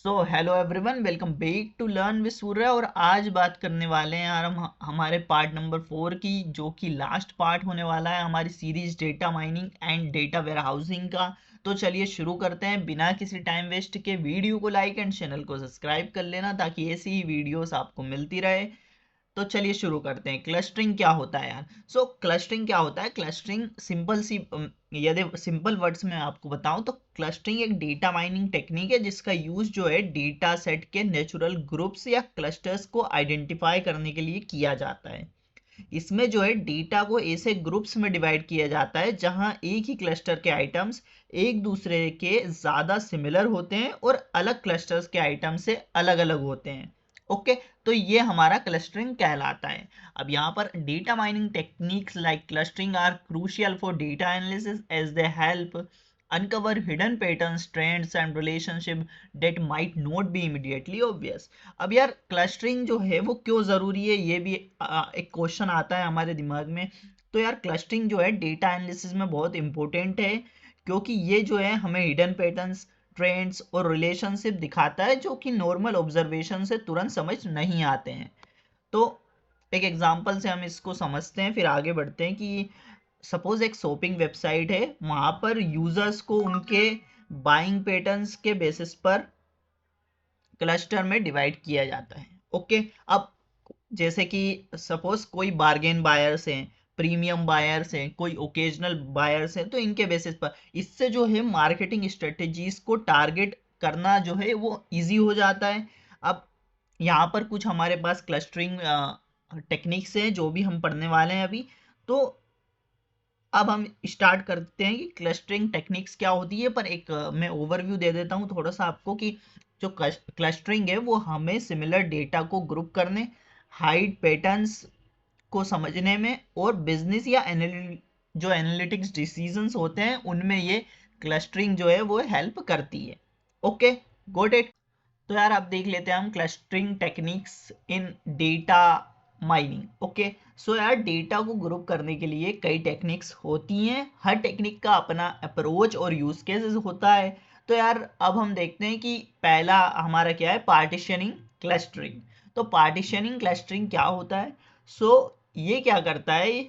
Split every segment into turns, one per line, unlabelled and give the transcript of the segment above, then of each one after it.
So hello everyone, welcome back to learn with Surya. और आज बात करने वाले हैं यार हम हमारे पार्ट नंबर 4 की, जो कि लास्ट पार्ट होने वाला है हमारी series data mining and data warehousing का। तो चलिए शुरू करते हैं बिना किसी टाइम वेस्ट के। वीडियो को लाइक एंड चैनल को सब्सक्राइब कर लेना ताकि ऐसी ही वीडियोस आपको मिलती रहे। तो चलिए शुरू करते हैं। क्लस्टरिंग क्या होता है यार? क्लस्टरिंग क्या होता है? क्लस्टरिंग सिंपल सी यदि सिंपल वर्ड्स में आपको बताऊं तो क्लस्टरिंग एक डेटा माइनिंग टेक्निक है जिसका यूज जो है डेटा सेट के नेचुरल ग्रुप्स या क्लस्टर्स को आइडेंटिफाई करने के लिए किया जाता है। इसमें जो है डेटा को ऐसे ग्रुप्स में डिवाइड किया जाता है जहां एक ही क्लस्टर के आइटम्स एक दूसरे के ज़्यादा सिमिलर होते हैं और अलग क्लस्टर्स के आइटम से अलग अलग होते हैं। ओके, तो ये हमारा क्लस्टरिंग कहलाता है। अब यहाँ पर data mining techniques like clustering are crucial for data analysis as they help uncover hidden patterns, trends and relationship that might not be immediately obvious। अब यार क्लस्टरिंग जो है वो क्यों ज़रूरी है, ये भी एक क्वेश्चन आता है हमारे दिमाग में। तो यार क्लस्टरिंग जो है डेटा एनालिसिस में बहुत इंपॉर्टेंट है, क्योंकि ये जो है हमें हिडन पैटर्न्स, ट्रेंड्स और रिलेशनशिप दिखाता है जो कि नॉर्मल ऑब्जर्वेशन से तुरंत समझ नहीं आते हैं। तो एक एग्जांपल से हम इसको समझते हैं, फिर आगे बढ़ते हैं कि सपोज एक शॉपिंग वेबसाइट है, वहां पर यूजर्स को उनके बाइंग पैटर्न्स के बेसिस पर क्लस्टर में डिवाइड किया जाता है। ओके, अब जैसे कि सपोज कोई बार्गेन बायर्स हैं, प्रीमियम बायर्स हैं, कोई ओकेजनल बायर्स हैं, तो इनके बेसिस पर इससे जो है मार्केटिंग स्ट्रेटेजीज को टारगेट करना जो है वो इजी हो जाता है। अब यहाँ पर कुछ हमारे पास क्लस्टरिंग टेक्निक्स हैं जो भी हम पढ़ने वाले हैं अभी। तो अब हम स्टार्ट करते हैं कि क्लस्टरिंग टेक्निक्स क्या होती है, पर एक मैं ओवरव्यू दे देता हूँ थोड़ा सा आपको कि जो क्लस्टरिंग है वो हमें सिमिलर डेटा को ग्रुप करने, हाइड पैटर्न्स को समझने में और बिजनेस या जो एनालिटिक्स डिसीजंस होते हैं उनमें ये क्लस्टरिंग जो है वो हेल्प करती है। Okay, got it. तो यार अब देख लेते हैं हम clustering techniques in data mining. Okay, यार डेटा को ग्रुप करने के लिए कई टेक्निक्स होती हैं, हर टेक्निक का अपना अप्रोच और यूज केसेस होता है। तो यार अब हम देखते हैं कि पहला हमारा क्या है, पार्टीशनिंग क्लस्टरिंग। तो पार्टीशनिंग क्लस्टरिंग क्या होता है? ये क्या करता है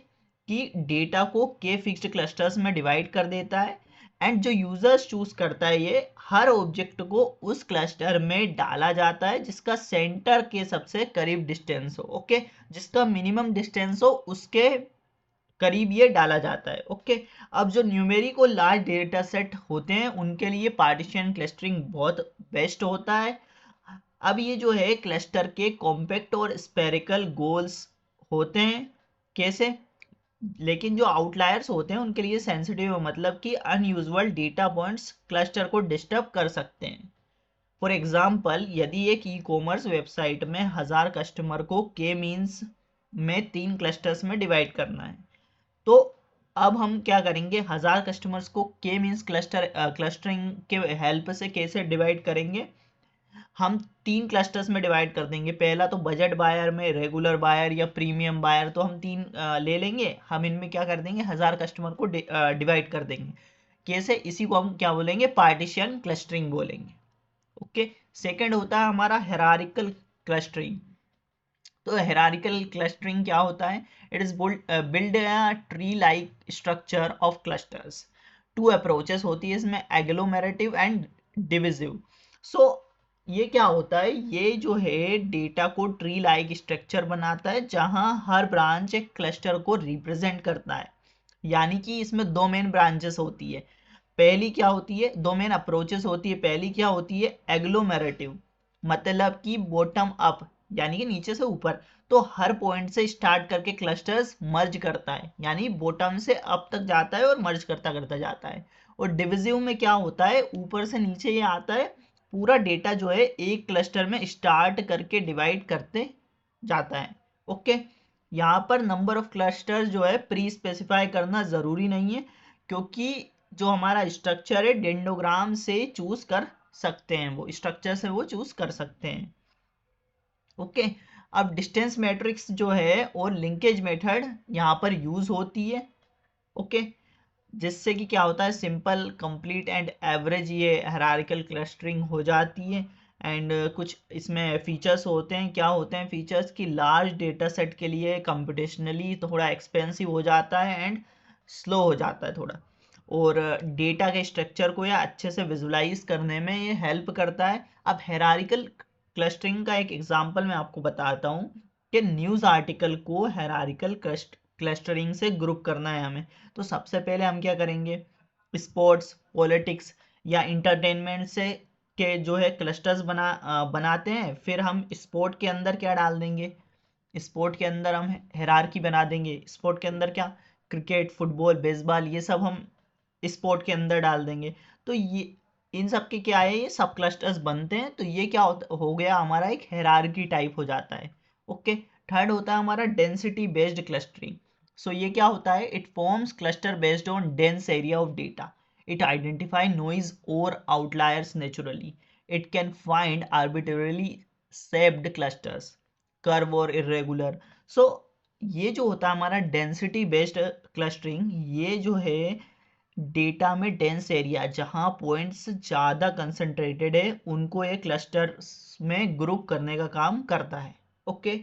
कि डेटा को के फिक्स्ड क्लस्टर्स में डिवाइड कर देता है, एंड जो यूजर्स चूज करता है ये हर ऑब्जेक्ट को उस क्लस्टर में डाला जाता है जिसका सेंटर के सबसे करीब डिस्टेंस हो। ओके, जिसका मिनिमम डिस्टेंस हो उसके करीब ये डाला जाता है। ओके, अब जो न्यूमेरिक और लार्ज डेटा सेट होते हैं उनके लिए पार्टीशन क्लस्टरिंग बहुत बेस्ट होता है। अब ये जो है क्लस्टर के कॉम्पैक्ट और स्पेरिकल गोल्स होते हैं। कैसे? लेकिन जो आउटलायर्स होते हैं उनके लिए सेंसिटिव है, मतलब कि अनयूजुअल डेटा पॉइंट्स क्लस्टर को डिस्टर्ब कर सकते हैं। फॉर एग्जाम्पल, यदि एक ई कॉमर्स वेबसाइट में 1000 कस्टमर को के मीन्स में 3 क्लस्टर्स में डिवाइड करना है, तो अब हम क्या करेंगे, 1000 कस्टमर्स को के मीन्स क्लस्टरिंग के हेल्प से कैसे डिवाइड करेंगे? हम 3 क्लस्टर्स में डिवाइड कर देंगे। पहला तो बजट बायर में, रेगुलर बायर या प्रीमियम बायर, तो हम 3 ले लेंगे। हम इनमें क्या कर देंगे, 1000 कस्टमर को डिवाइड कर देंगे। कैसे? इसी को हम क्या बोलेंगे, पार्टीशन क्लस्टरिंग बोलेंगे। ओके, सेकंड होता है हमारा हेरारिकल क्लस्टरिंग। तो हेरारिकल क्लस्टरिंग क्या होता है? It is build a tree like structure of clusters. Two approaches होती है इसमें, एग्लोमेरेटिव एंड डिविजिव। सो ये क्या होता है, ये जो है डेटा को ट्री लाइक स्ट्रक्चर बनाता है जहां हर ब्रांच एक क्लस्टर को रिप्रेजेंट करता है। यानी कि इसमें दो मेन ब्रांचेस होती है। पहली क्या होती है, दो मेन अप्रोचेस होती है। पहली क्या होती है, एग्लोमेरेटिव, मतलब कि बॉटम अप, यानी कि नीचे से ऊपर। तो हर पॉइंट से स्टार्ट करके क्लस्टर्स मर्ज करता है, यानी बॉटम से अप तक जाता है और मर्ज करता करता जाता है। और डिविजिव में क्या होता है, ऊपर से नीचे ये आता है, पूरा डेटा जो है एक क्लस्टर में स्टार्ट करके डिवाइड करते जाता है। ओके, यहाँ पर नंबर ऑफ क्लस्टर्स जो है प्री स्पेसिफाई करना ज़रूरी नहीं है, क्योंकि जो हमारा स्ट्रक्चर है डेंडोग्राम से चूज कर सकते हैं, वो स्ट्रक्चर से वो चूज कर सकते हैं। ओके, अब डिस्टेंस मैट्रिक्स जो है और लिंकेज मेथड यहाँ पर यूज होती है। ओके, जिससे कि क्या होता है, सिंपल, कंप्लीट एंड एवरेज ये हायरार्किकल क्लस्टरिंग हो जाती है। एंड कुछ इसमें फीचर्स होते हैं। क्या होते हैं फीचर्स? कि लार्ज डेटा सेट के लिए कंप्यूटेशनली थोड़ा एक्सपेंसिव हो जाता है एंड स्लो हो जाता है थोड़ा, और डेटा के स्ट्रक्चर को या अच्छे से विजुलाइज करने में ये हेल्प करता है। अब हेरारिकल क्लस्टरिंग का एक एग्जांपल मैं आपको बताता हूँ कि न्यूज़ आर्टिकल को हेरारिकल क्लस्टरिंग से ग्रुप करना है हमें। तो सबसे पहले हम क्या करेंगे, स्पोर्ट्स, पॉलिटिक्स या इंटरटेनमेंट से के जो है क्लस्टर्स बनाते हैं। फिर हम स्पोर्ट के अंदर क्या डाल देंगे, स्पोर्ट के अंदर हम हायरार्की बना देंगे। स्पोर्ट के अंदर क्या, क्रिकेट, फुटबॉल, बेसबॉल, ये सब हम स्पोर्ट के अंदर डाल देंगे। तो ये इन सब के क्या है, ये सब क्लस्टर्स बनते हैं। तो ये क्या हो गया हमारा एक हायरार्की टाइप हो जाता है। ओके। थर्ड होता है हमारा डेंसिटी बेस्ड क्लस्टरिंग। सो ये क्या होता है, it forms cluster based on dense area of data. It identify noise or outliers naturally. It can find arbitrarily shaped clusters, curve और irregular. So ये जो होता है हमारा डेंसिटी बेस्ड क्लस्टरिंग, ये जो है डेटा में डेंस एरिया जहाँ पॉइंट्स ज़्यादा कंसंट्रेटेड है उनको एक क्लस्टर में ग्रुप करने का काम करता है। ओके।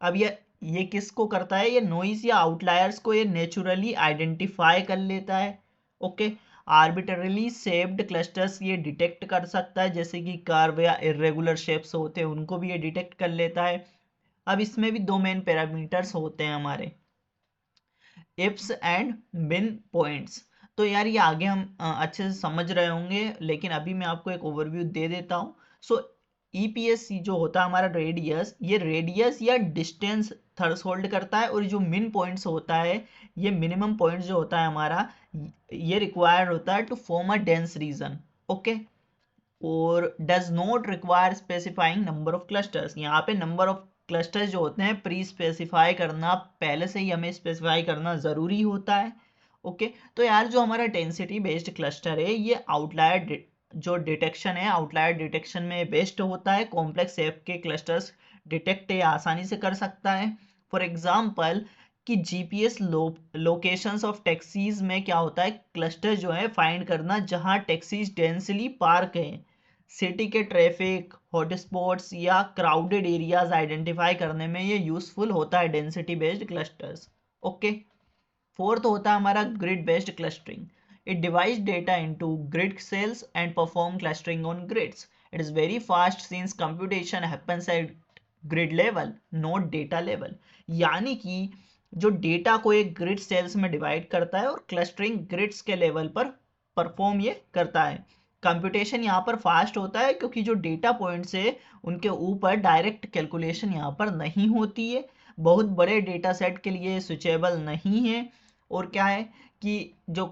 अब ये किसको करता है, ये नॉइज या आउटलायर्स को ये नेचुरली आइडेंटिफाई कर लेता है। ओके। आर्बिटरली शेप्ड क्लस्टर्स ये डिटेक्ट कर सकता है, जैसे कि कर्व या इरेगुलर शेप्स होते हैं उनको भी ये डिटेक्ट कर लेता है। अब इसमें भी दो मेन पैरामीटर्स होते हैं हमारे, इप्स एंड मिन पॉइंट्स। तो यार ये आगे हम अच्छे से समझ रहे होंगे, लेकिन अभी मैं आपको एक ओवरव्यू दे देता हूँ। सो ईपीएस जो होता है हमारा रेडियस, ये रेडियस या डिस्टेंस थ्रेशोल्ड करता है, और जो मिन पॉइंट्स होता है, ये मिनिमम पॉइंट्स जो होता है हमारा, ये रिक्वायर्ड होता है to form a dense region. Okay. और does not require specifying number of clusters. यहाँ पे नंबर ऑफ क्लस्टर्स जो होते हैं प्री स्पेसिफाई करना, पहले से ही हमें स्पेसिफाई करना ज़रूरी होता है। ओके। तो यार जो हमारा डेंसिटी बेस्ड क्लस्टर है, ये आउटलायर जो डिटेक्शन है, आउटलायर डिटेक्शन में बेस्ट होता है। कॉम्प्लेक्स शेप के क्लस्टर्स डिटेक्ट आसानी से कर सकता है। फॉर एग्जाम्पल कि जीपीएस लोकेशंस ऑफ टैक्सीज में क्या होता है, क्लस्टर जो है फाइंड करना जहां टैक्सीज डेंसली पार्क हैं। सिटी के ट्रैफिक हॉटस्पॉट्स या क्राउडेड एरियाज आइडेंटिफाई करने में ये यूजफुल होता है density based clusters. Okay. Fourth होता है हमारा grid based clustering. It divides data into grid cells and perform clustering on grids. It is very fast since computation happens at grid level not data level. यानी कि जो data को एक grid sales में divide करता है और clustering grids के लेवल पर परफॉर्म ये करता है। कंप्यूटेशन यहाँ पर फास्ट होता है क्योंकि जो डेटा पॉइंट्स है उनके ऊपर डायरेक्ट कैलकुलेशन यहाँ पर नहीं होती है, बहुत बड़े डेटा सेट के लिए स्विचेबल नहीं है। और क्या है कि जो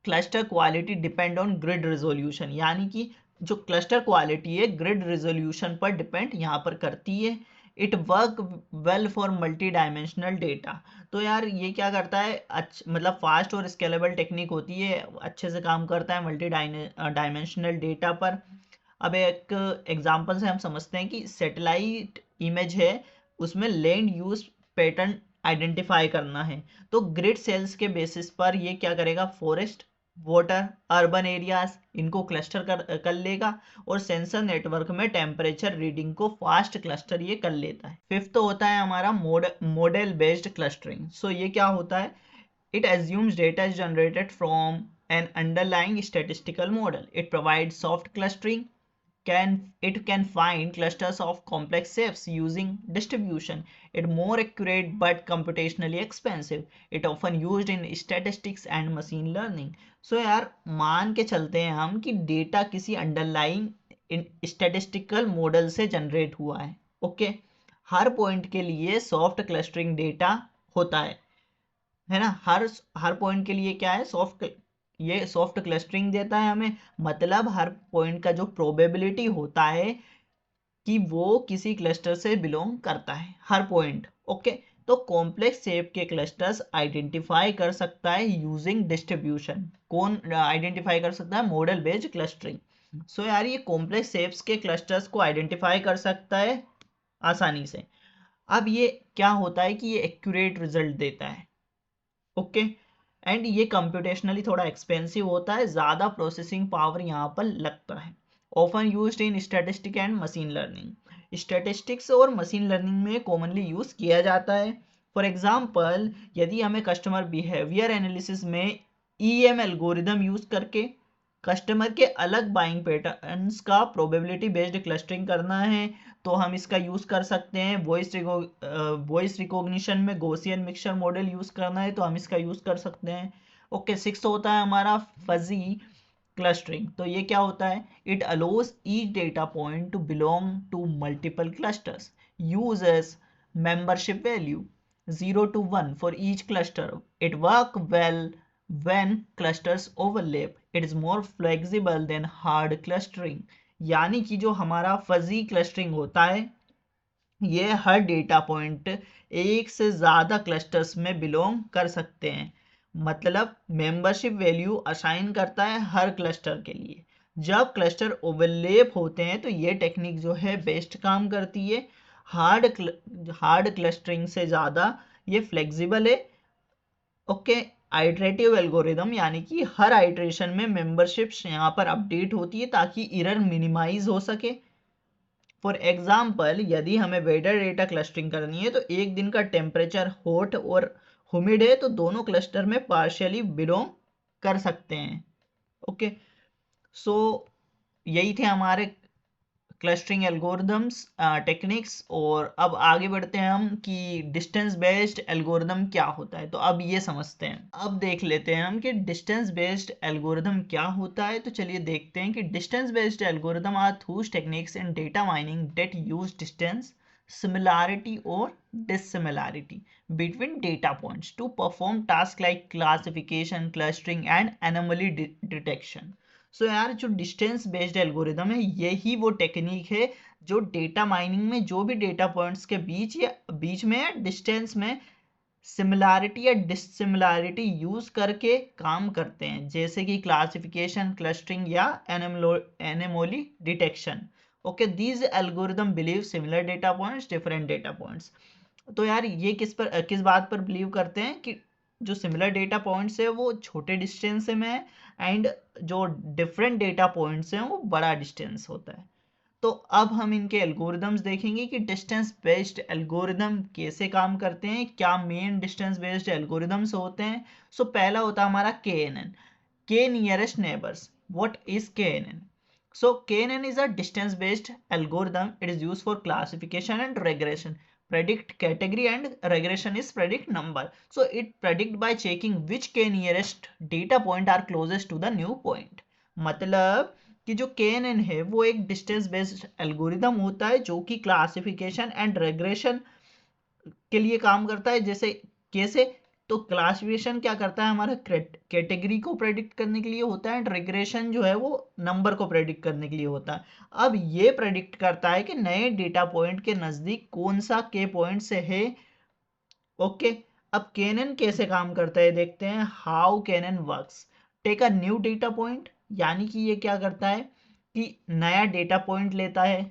cluster quality depend on grid resolution, यानी कि जो क्लस्टर क्वालिटी है ग्रिड रेजोल्यूशन पर डिपेंड यहाँ पर करती है। It work well for multi dimensional data. तो यार ये क्या करता है, मतलब फास्ट और स्केलेबल टेक्निक होती है, अच्छे से काम करता है मल्टी डायमेंशनल डेटा पर। अब एक एग्जांपल से हम समझते हैं कि सैटेलाइट इमेज है, उसमें लैंड यूज पैटर्न आइडेंटिफाई करना है। तो ग्रिड सेल्स के बेसिस पर ये क्या करेगा, फॉरेस्ट, वाटर, अर्बन एरियाज इनको क्लस्टर कर लेगा, और सेंसर नेटवर्क में टेम्परेचर रीडिंग को फास्ट क्लस्टर ये कर लेता है। फिफ्थ होता है हमारा मॉडल बेस्ड क्लस्टरिंग। सो ये क्या होता है, it assumes data is generated from an underlying statistical model. It provides soft clustering. It can find clusters of complex shapes using distribution. It more accurate but computationally expensive. It often used in statistics and machine learning. So यार मान के चलते हैं हम कि data किसी underlying statistical model से generate हुआ है। ओके। हर पॉइंट के लिए सॉफ्ट क्लस्टरिंग डेटा होता है ना। हर पॉइंट के लिए क्या है, ये सॉफ्ट क्लस्टरिंग देता है हमें। मतलब हर पॉइंट का जो प्रोबेबिलिटी होता है कि वो किसी क्लस्टर से बिलोंग करता है, हर पॉइंट। ओके। तो कॉम्प्लेक्स शेप के क्लस्टर्स आइडेंटिफाई कर सकता है यूजिंग डिस्ट्रीब्यूशन। कौन आइडेंटिफाई कर सकता है, मॉडल बेस्ड क्लस्टरिंग। सो यार ये कॉम्प्लेक्स शेप्स के क्लस्टर्स को आइडेंटिफाई कर सकता है आसानी से। अब ये क्या होता है कि ये एक्यूरेट रिजल्ट देता है। ओके। एंड ये कंप्यूटेशनली थोड़ा एक्सपेंसिव होता है, ज़्यादा प्रोसेसिंग पावर यहाँ पर लगता है। Often used in statistic and machine learning. Statistics और मशीन लर्निंग में कॉमनली यूज किया जाता है। फॉर एग्जाम्पल, यदि हमें कस्टमर बिहेवियर एनालिसिस में ईएम एल्गोरिदम यूज करके कस्टमर के अलग बाइंग पैटर्न्स का प्रोबेबिलिटी बेस्ड क्लस्टरिंग करना है तो हम इसका यूज कर सकते हैं। वॉइस रिकॉग्निशन में गॉसियन मिक्सचर मॉडल यूज करना है तो हम इसका यूज कर सकते हैं। ओके, सिक्स होता है हमारा फजी क्लस्टरिंग। तो ये क्या होता है? It allows each data point to belong to multiple clusters, uses membership value 0 to 1 for each cluster. It work well when clusters overlap. It is more flexible than hard clustering. यानी कि जो हमारा fuzzy clustering होता है ये हर data point एक से ज़्यादा क्लस्टर्स में बिलोंग कर सकते हैं। मतलब मेंबरशिप वैल्यू असाइन करता है हर क्लस्टर के लिए। जब क्लस्टर ओवरलेप होते हैं तो ये टेक्निक जो है बेस्ट काम करती है। हार्ड क्लस्टरिंग से ज़्यादा ये फ्लेक्सिबल है। ओके, आइटरेटिव एल्गोरिदम यानी कि हर आइटरेशन में मेंबरशिप्स यहाँ पर अपडेट होती है ताकि एरर मिनिमाइज हो सके। फॉर एग्जाम्पल, यदि हमें वेदर डेटा क्लस्टरिंग करनी है तो एक दिन का टेम्परेचर हॉट और ह्यूमिड है तो दोनों क्लस्टर में पार्शियली बिलोंग कर सकते हैं। ओके, सो यही थे हमारे क्लस्टरिंग एल्गोरिदम्स टेक्निक्स। और अब आगे बढ़ते हैं हम कि डिस्टेंस बेस्ड एल्गोरिदम क्या होता है। तो अब ये समझते हैं, अब देख लेते हैं हम कि डिस्टेंस बेस्ड एल्गोरिदम क्या होता है। तो चलिए देखते हैं कि distance based algorithm are those techniques in data mining that use distance, similarity or dissimilarity between data points to perform tasks like classification, clustering and anomaly detection. सो यार, जो डिस्टेंस बेस्ड एल्गोरिदम है यही वो टेक्निक है जो data mining में जो भी डेटा पॉइंट्स के बीच में या डिस्टेंस में सिमिलैरिटी या डिससिमिलैरिटी यूज करके काम करते हैं, जैसे कि क्लासिफिकेशन, क्लस्टरिंग या anomaly detection. Okay, these algorithm believe similar data points, different data points. तो यार ये किस बात पर बिलीव करते हैं कि जो सिमिलर डेटा पॉइंट्स है वो छोटे डिस्टेंस में है एंड जो डिफरेंट डेटा पॉइंट्स हैं वो बड़ा डिस्टेंस होता है। तो अब हम इनके एल्गोरिदम्स देखेंगे कि डिस्टेंस बेस्ड एल्गोरिदम कैसे काम करते हैं, क्या मेन डिस्टेंस बेस्ड एल्गोरिदम्स होते हैं। सो पहला होता है हमारा KNN, K nearest neighbours. What is KNN? So KNN is a distance based algorithm. It is used for classification and regression. Predict category and regression is predict number. So it predict by checking which k nearest data point are closest to the new point. मतलब कि जो KNN है वो एक distance based algorithm होता है जो कि क्लासिफिकेशन एंड रेग्रेशन के लिए काम करता है। जैसे कैसे? तो क्लासिफिकेशन क्या करता है, हमारा कैटेगरी को प्रेडिक्ट करने के लिए होता है एंड रिग्रेशन जो है वो नंबर को प्रेडिक्ट करने के लिए होता है। अब ये प्रेडिक्ट करता है कि नए डेटा पॉइंट के नजदीक कौन सा के पॉइंट से है। ओके, अब केनन कैसे काम करता है देखते हैं। How KNN works, take a new data point, यानी कि ये क्या करता है कि नया डेटा पॉइंट लेता है,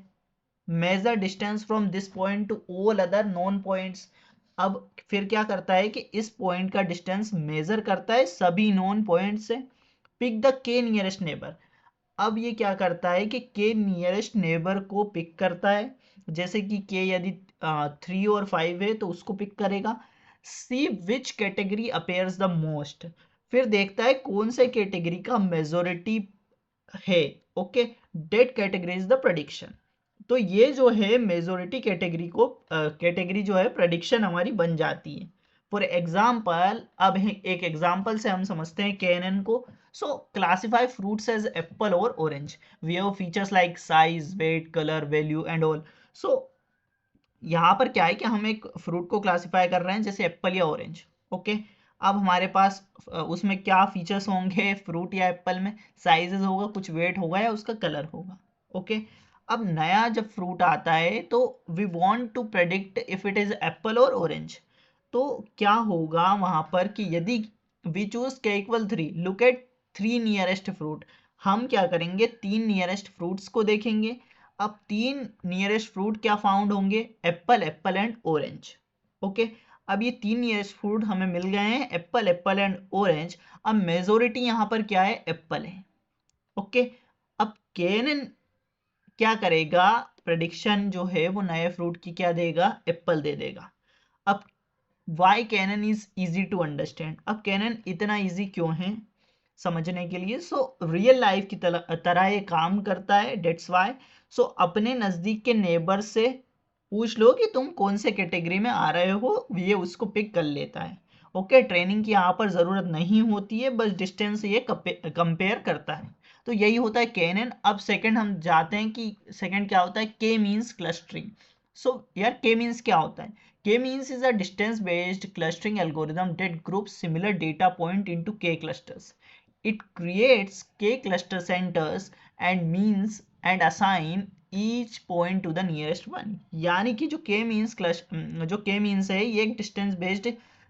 major distance from this point two all other non points. अब फिर क्या करता है कि इस पॉइंट का डिस्टेंस मेजर करता है सभी नॉन पॉइंट से। पिक द के नियरेस्ट नेबर, अब ये क्या करता है कि के नियरेस्ट नेबर को पिक करता है। जैसे कि के यदि 3 और 5 है तो उसको पिक करेगा। See which category appears the most, फिर देखता है कौन से कैटेगरी का मेजोरिटी है। Okay, that category is the prediction. तो ये जो है मेजोरिटी कैटेगरी जो है प्रेडिक्शन हमारी बन जाती है। फॉर एग्जाम्पल, अब एक एग्जाम्पल से हम समझते हैं KNN को। So classify fruits as apple और orange, we have features like size, weight, colour, value and all. So यहाँ पर क्या है कि हम एक फ्रूट को क्लासिफाई कर रहे हैं जैसे एप्पल या ऑरेंज। ओके, अब हमारे पास उसमें क्या फीचर्स होंगे फ्रूट या एप्पल में? साइजेस होगा, कुछ वेट होगा या उसका कलर होगा। ओके, अब नया जब फ्रूट आता है तो we want to predict if it is apple और ऑरेंज। तो क्या होगा वहां पर कि यदि we choose k equal 3, look at 3 nearest fruit, हम क्या करेंगे 3 नियरेस्ट फ्रूट्स को देखेंगे। अब 3 नियरेस्ट फ्रूट क्या फाउंड होंगे? Apple, Apple and orange. Okay, अब ये 3 नियरेस्ट फ्रूट हमें मिल गए हैं, एप्पल, एप्पल एंड ऑरेंज। अब मेजोरिटी यहाँ पर क्या है? एप्पल है। ओके, अब KNN क्या करेगा, प्रेडिक्शन जो है वो नए फ्रूट की क्या देगा, एप्पल दे देगा। अब why KNN is easy to understand, अब कैनन इतना इजी क्यों है समझने के लिए, सो रियल लाइफ की तरह ये काम करता है, डेट्स वाई। सो अपने नजदीक के नेबर से पूछ लो कि तुम कौन से कैटेगरी में आ रहे हो, ये उसको पिक कर लेता है। ओके, ट्रेनिंग की यहाँ पर जरूरत नहीं होती है, बस डिस्टेंस ये कंपेयर करता है। तो यही होता है केएनएन। अब सेकंड हम जाते हैं कि सेकंड क्या होता है, के मींस क्लस्टरिंग। सो यार के मींस क्या होता है, के means is a distance based clustering algorithm that groups similar data point into के clusters. It creates k cluster centers and means and assign each point to the nearest one। यानी कि जो k मीन्स है ये एक distance based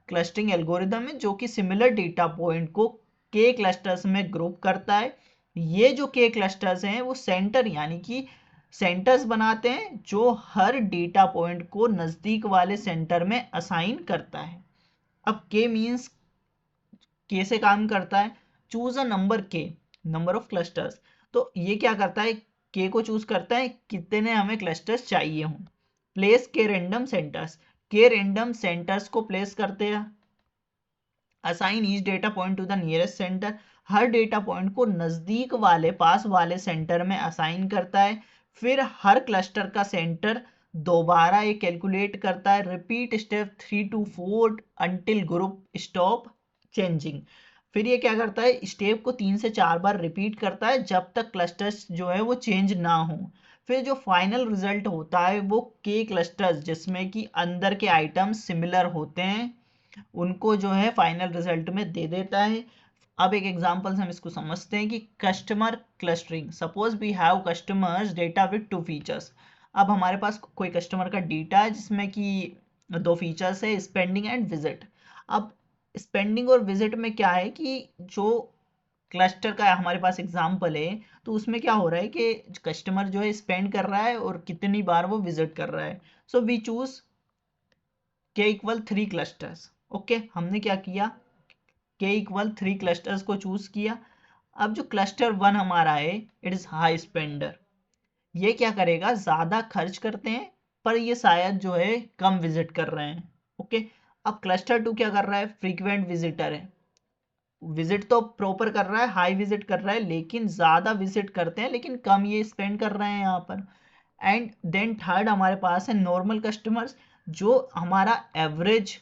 clustering algorithm है जो कि सिमिलर डेटा पॉइंट को k क्लस्टर्स में ग्रुप करता है। ये जो k क्लस्टर्स हैं वो सेंटर यानी कि सेंटर्स बनाते हैं जो हर डेटा पॉइंट को नजदीक वाले सेंटर में असाइन करता है। अब k मीन्स के से काम करता है, चूज अ नंबर के, नंबर ऑफ क्लस्टर्स। तो ये क्या करता है, के को चूज करता है कितने हमें क्लस्टर्स चाहिए हों। प्लेस के रैंडम सेंटर्स, के रैंडम सेंटर्स को प्लेस करते हैं। Assign each data point to the nearest centre, her data point को नजदीक वाले पास वाले सेंटर में असाइन करता है। फिर हर क्लस्टर का सेंटर दोबारा ये कैलकुलेट करता है, repeat step 3 to 4 until group stop changing. फिर ये क्या करता है, स्टेप को 3 से 4 बार रिपीट करता है जब तक क्लस्टर्स जो है वो चेंज ना हो। फिर जो फाइनल रिजल्ट होता है वो के क्लस्टर्स जिसमें कि अंदर के आइटम्स सिमिलर होते हैं उनको जो है फाइनल रिजल्ट में दे देता है। अब एक एग्जांपल से हम इसको समझते हैं कि customer clustering, suppose we have customers data with 2 features. अब हमारे पास कोई कस्टमर का डेटा है जिसमें कि 2 फीचर्स है, स्पेंडिंग एंड विजिट। अब स्पेंडिंग और विजिट में क्या है कि जो क्लस्टर का हमारे पास एग्जांपल है तो उसमें क्या हो रहा है कि कस्टमर जो है स्पेंड कर रहा है और कितनी बार वो विजिट कर रहा है। सो वी चूज के इक्वल 3 क्लस्टर्स। ओके, हमने क्या किया, के इक्वल 3 क्लस्टर्स को चूज किया। अब जो क्लस्टर 1 हमारा है इट इज हाई स्पेंडर, ये क्या करेगा, ज्यादा खर्च करते हैं पर ये शायद जो है कम विजिट कर रहे हैं। ओके, अब क्लस्टर 2 क्या कर रहा है, फ्रीक्वेंट विजिटर है, विजिट तो प्रॉपर कर रहा है, हाई विजिट कर रहा है लेकिन ज्यादा विजिट करते हैं लेकिन कम ये स्पेंड कर रहे हैं यहाँ पर। एंड देन थर्ड हमारे पास है नॉर्मल कस्टमर्स, जो हमारा एवरेज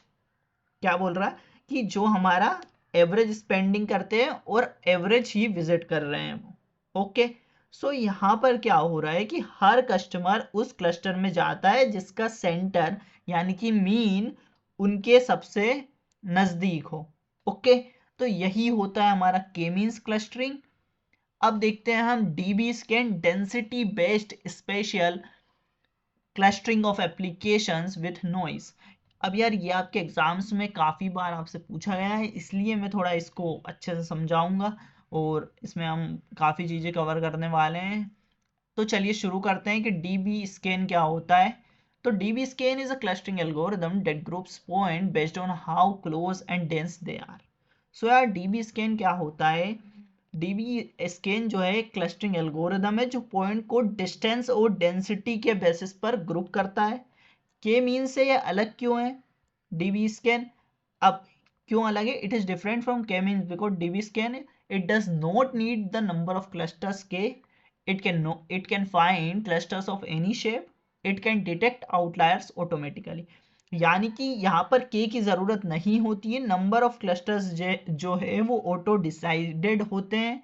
क्या बोल रहा है कि जो हमारा एवरेज स्पेंडिंग करते हैं और एवरेज ही विजिट कर रहे हैं। ओके, सो यहाँ पर क्या हो रहा है कि हर कस्टमर उस क्लस्टर में जाता है जिसका सेंटर यानी कि मीन उनके सबसे नजदीक हो। ओके, तो यही होता है हमारा के मींस क्लस्टरिंग। अब देखते हैं हम dB scan, density based special clustering of applications with noise. अब यार ये आपके एग्जाम्स में काफ़ी बार आपसे पूछा गया है इसलिए मैं थोड़ा इसको अच्छे से समझाऊंगा और इसमें हम काफ़ी चीज़ें कवर करने वाले हैं। तो चलिए शुरू करते हैं कि डीबी स्कैन क्या होता है। तो DB scan is a clustering algorithm that groups point based on how close and dense they are. So यार डीबी स्कैन क्या होता है, डीबी स्कैन जो है एक क्लस्टरिंग एल्गोरिथम है जो पॉइंट को डिस्टेंस और डेंसिटी के बेसिस पर ग्रुप करता है। के मीन से ये अलग क्यों है डीबी स्कैन, अब क्यों अलग है, इट इज डिफरेंट फ्रॉम के mean because dB scan it does not need the number of clusters के, it can find clusters of any shape, it can detect outliers automatically। यानी कि यहाँ पर k की ज़रूरत नहीं होती है, नंबर ऑफ क्लस्टर्स जो है वो ऑटो डिसाइडेड होते हैं।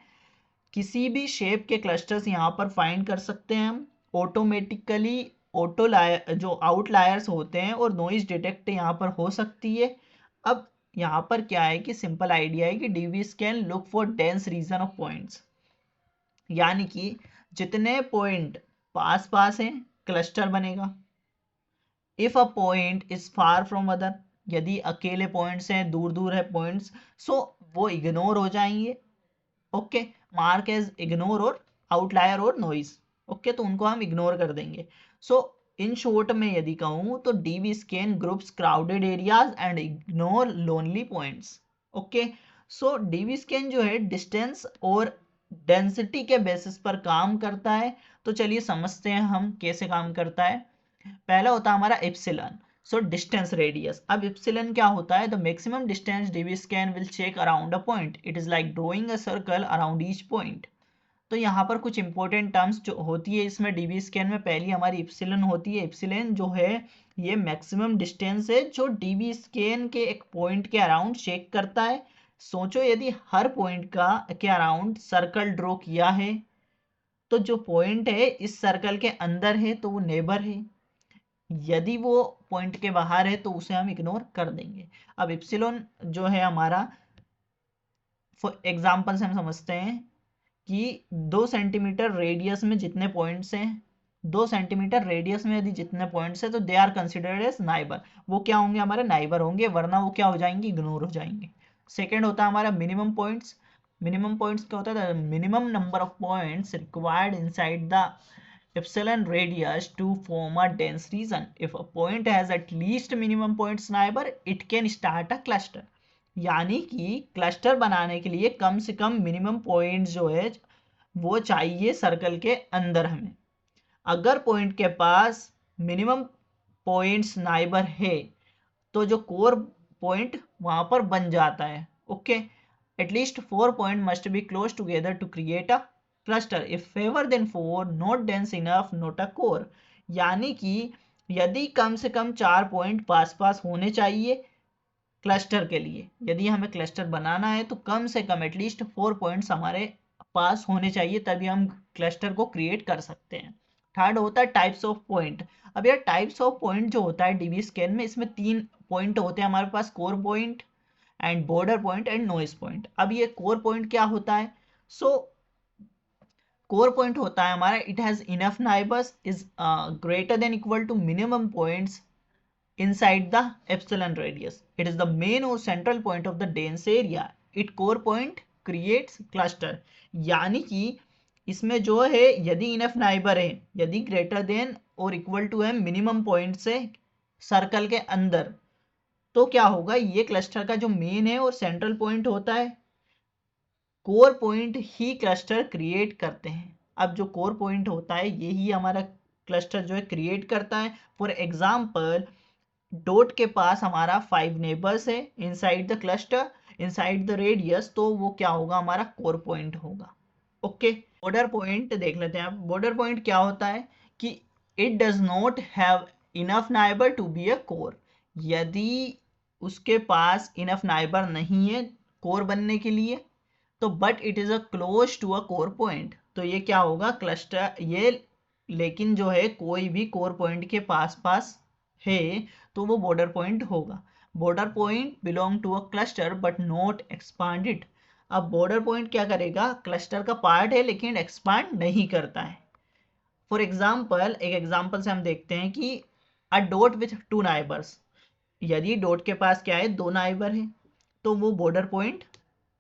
किसी भी शेप के क्लस्टर्स यहाँ पर फाइंड कर सकते हैं हम ऑटोमेटिकली, जो आउटलायर्स होते हैं और नॉइज डिटेक्ट यहाँ पर हो सकती है। अब यहाँ पर क्या है कि सिंपल आइडिया है कि DBSCAN look for dense region of points, यानी कि जितने पॉइंट पास पास हैं क्लस्टर बनेगा। If a point is far from other, यदि अकेले पॉइंट्स हैं, दूर दूर है पॉइंट्स, सो वो इग्नोर हो जाएंगे। ओके, मार्क एज इग्नोर और आउटलायर और नॉइज। ओके, तो उनको हम इग्नोर कर देंगे। सो इन शॉर्ट में यदि कहूँ तो DB scan groups crowded areas and ignore lonely points. Okay, so dB scan जो है डिस्टेंस और डेंसिटी के बेसिस पर काम करता है। तो चलिए समझते हैं हम कैसे काम करता है। पहला होता है हमारा एप्सिलॉन, सो डिस्टेंस रेडियस। अब एप्सिलॉन क्या होता है, the maximum distance DBSCAN will check around a point, it is like drawing a circle around each point. तो यहाँ पर कुछ इंपॉर्टेंट टर्म्स जो होती है इसमें डीवी स्कैन में, पहली हमारी एप्सिलॉन होती है। एप्सिलॉन जो है ये मैक्सिमम डिस्टेंस है जो डीवी स्कैन के एक पॉइंट के अराउंड चेक करता है। सोचो यदि हर पॉइंट का के अराउंड सर्कल ड्रॉ किया है, तो जो पॉइंट है इस सर्कल के अंदर है तो वो नेबर है, यदि वो पॉइंट के बाहर है तो उसे हम इग्नोर कर देंगे। अब एप्सिलॉन जो है हमारा, फॉर एग्जांपल से हम समझते हैं कि 2 सेंटीमीटर रेडियस में जितने पॉइंट्स हैं, 2 सेंटीमीटर रेडियस में यदि जितने पॉइंट्स हैं तो they are considered as neighbour. वो क्या होंगे, हमारे नाइबर होंगे, वरना वो क्या हो जाएंगे, इग्नोर हो जाएंगे। सेकेंड होता है हमारा मिनिमम पॉइंट्स। मिनिमम पॉइंट्स क्या होता है, minimum number of points required inside the epsilon radius to form a dense region. If a point has at least minimum points neighbor, it can start a cluster. यानी कि cluster बनाने के लिए कम से कम minimum point जो है वो चाहिए सर्कल के अंदर हमें। अगर पॉइंट के पास मिनिमम पॉइंट्स नाइबर है तो जो कोर पॉइंट वहां पर बन जाता है। Okay, at least 4 point must be close together to create a cluster, if fewer than 4 not dense enough not a core. यानी कि यदि कम से कम 4 पॉइंट पास पास होने चाहिए क्लस्टर के लिए, यदि हमें क्लस्टर बनाना है तो कम से कम एटलीस्ट 4 पॉइंट्स हमारे पास होने चाहिए, तभी हम क्लस्टर को क्रिएट कर सकते हैं। थर्ड होता है टाइप्स ऑफ पॉइंट। अब यार टाइप्स ऑफ पॉइंट जो होता है डीबी स्कैन में, इसमें 3 पॉइंट होते हैं हमारे पास, core point and border point and noise point. अब ये कोर पॉइंट क्या होता है, सो कोर पॉइंट होता है हमारा, it has enough neighbours, is greater than equal to minimum points inside the epsilon radius. It is the main or central point of the dense area. It core point creates cluster. यानी कि इसमें जो है यदि enough neighbour है, यदि greater than और equal to है मिनिमम पॉइंट से सर्कल के अंदर, तो क्या होगा, ये क्लस्टर का जो मेन है और सेंट्रल पॉइंट होता है, कोर पॉइंट ही क्लस्टर क्रिएट करते हैं। अब जो कोर पॉइंट होता है यही हमारा क्लस्टर जो है क्रिएट करता है। फॉर एग्जाम्पल डॉट के पास हमारा 5 नेबर्स है inside the cluster, inside the radius, तो वो क्या होगा, हमारा कोर पॉइंट होगा। ओके, बॉर्डर पॉइंट देख लेते हैं। अब बॉर्डर पॉइंट क्या होता है कि it does not have enough neighbour to be a core. यदि उसके पास इनफ नाइबर नहीं है कोर बनने के लिए, तो but it is a close to a core point, तो ये क्या होगा, क्लस्टर ये, लेकिन जो है कोई भी कोर पॉइंट के पास पास है तो वो बॉर्डर पॉइंट होगा। Border point belong to a cluster but not expanded. अब बॉर्डर पॉइंट क्या करेगा, क्लस्टर का पार्ट है लेकिन एक्सपांड नहीं करता है। फॉर एग्जाम्पल, एक एग्जाम्पल से हम देखते हैं कि अ डॉट विथ 2 नाइबर्स, यदि डॉट के पास क्या है, 2 नाइबर है, तो वो बॉर्डर पॉइंट,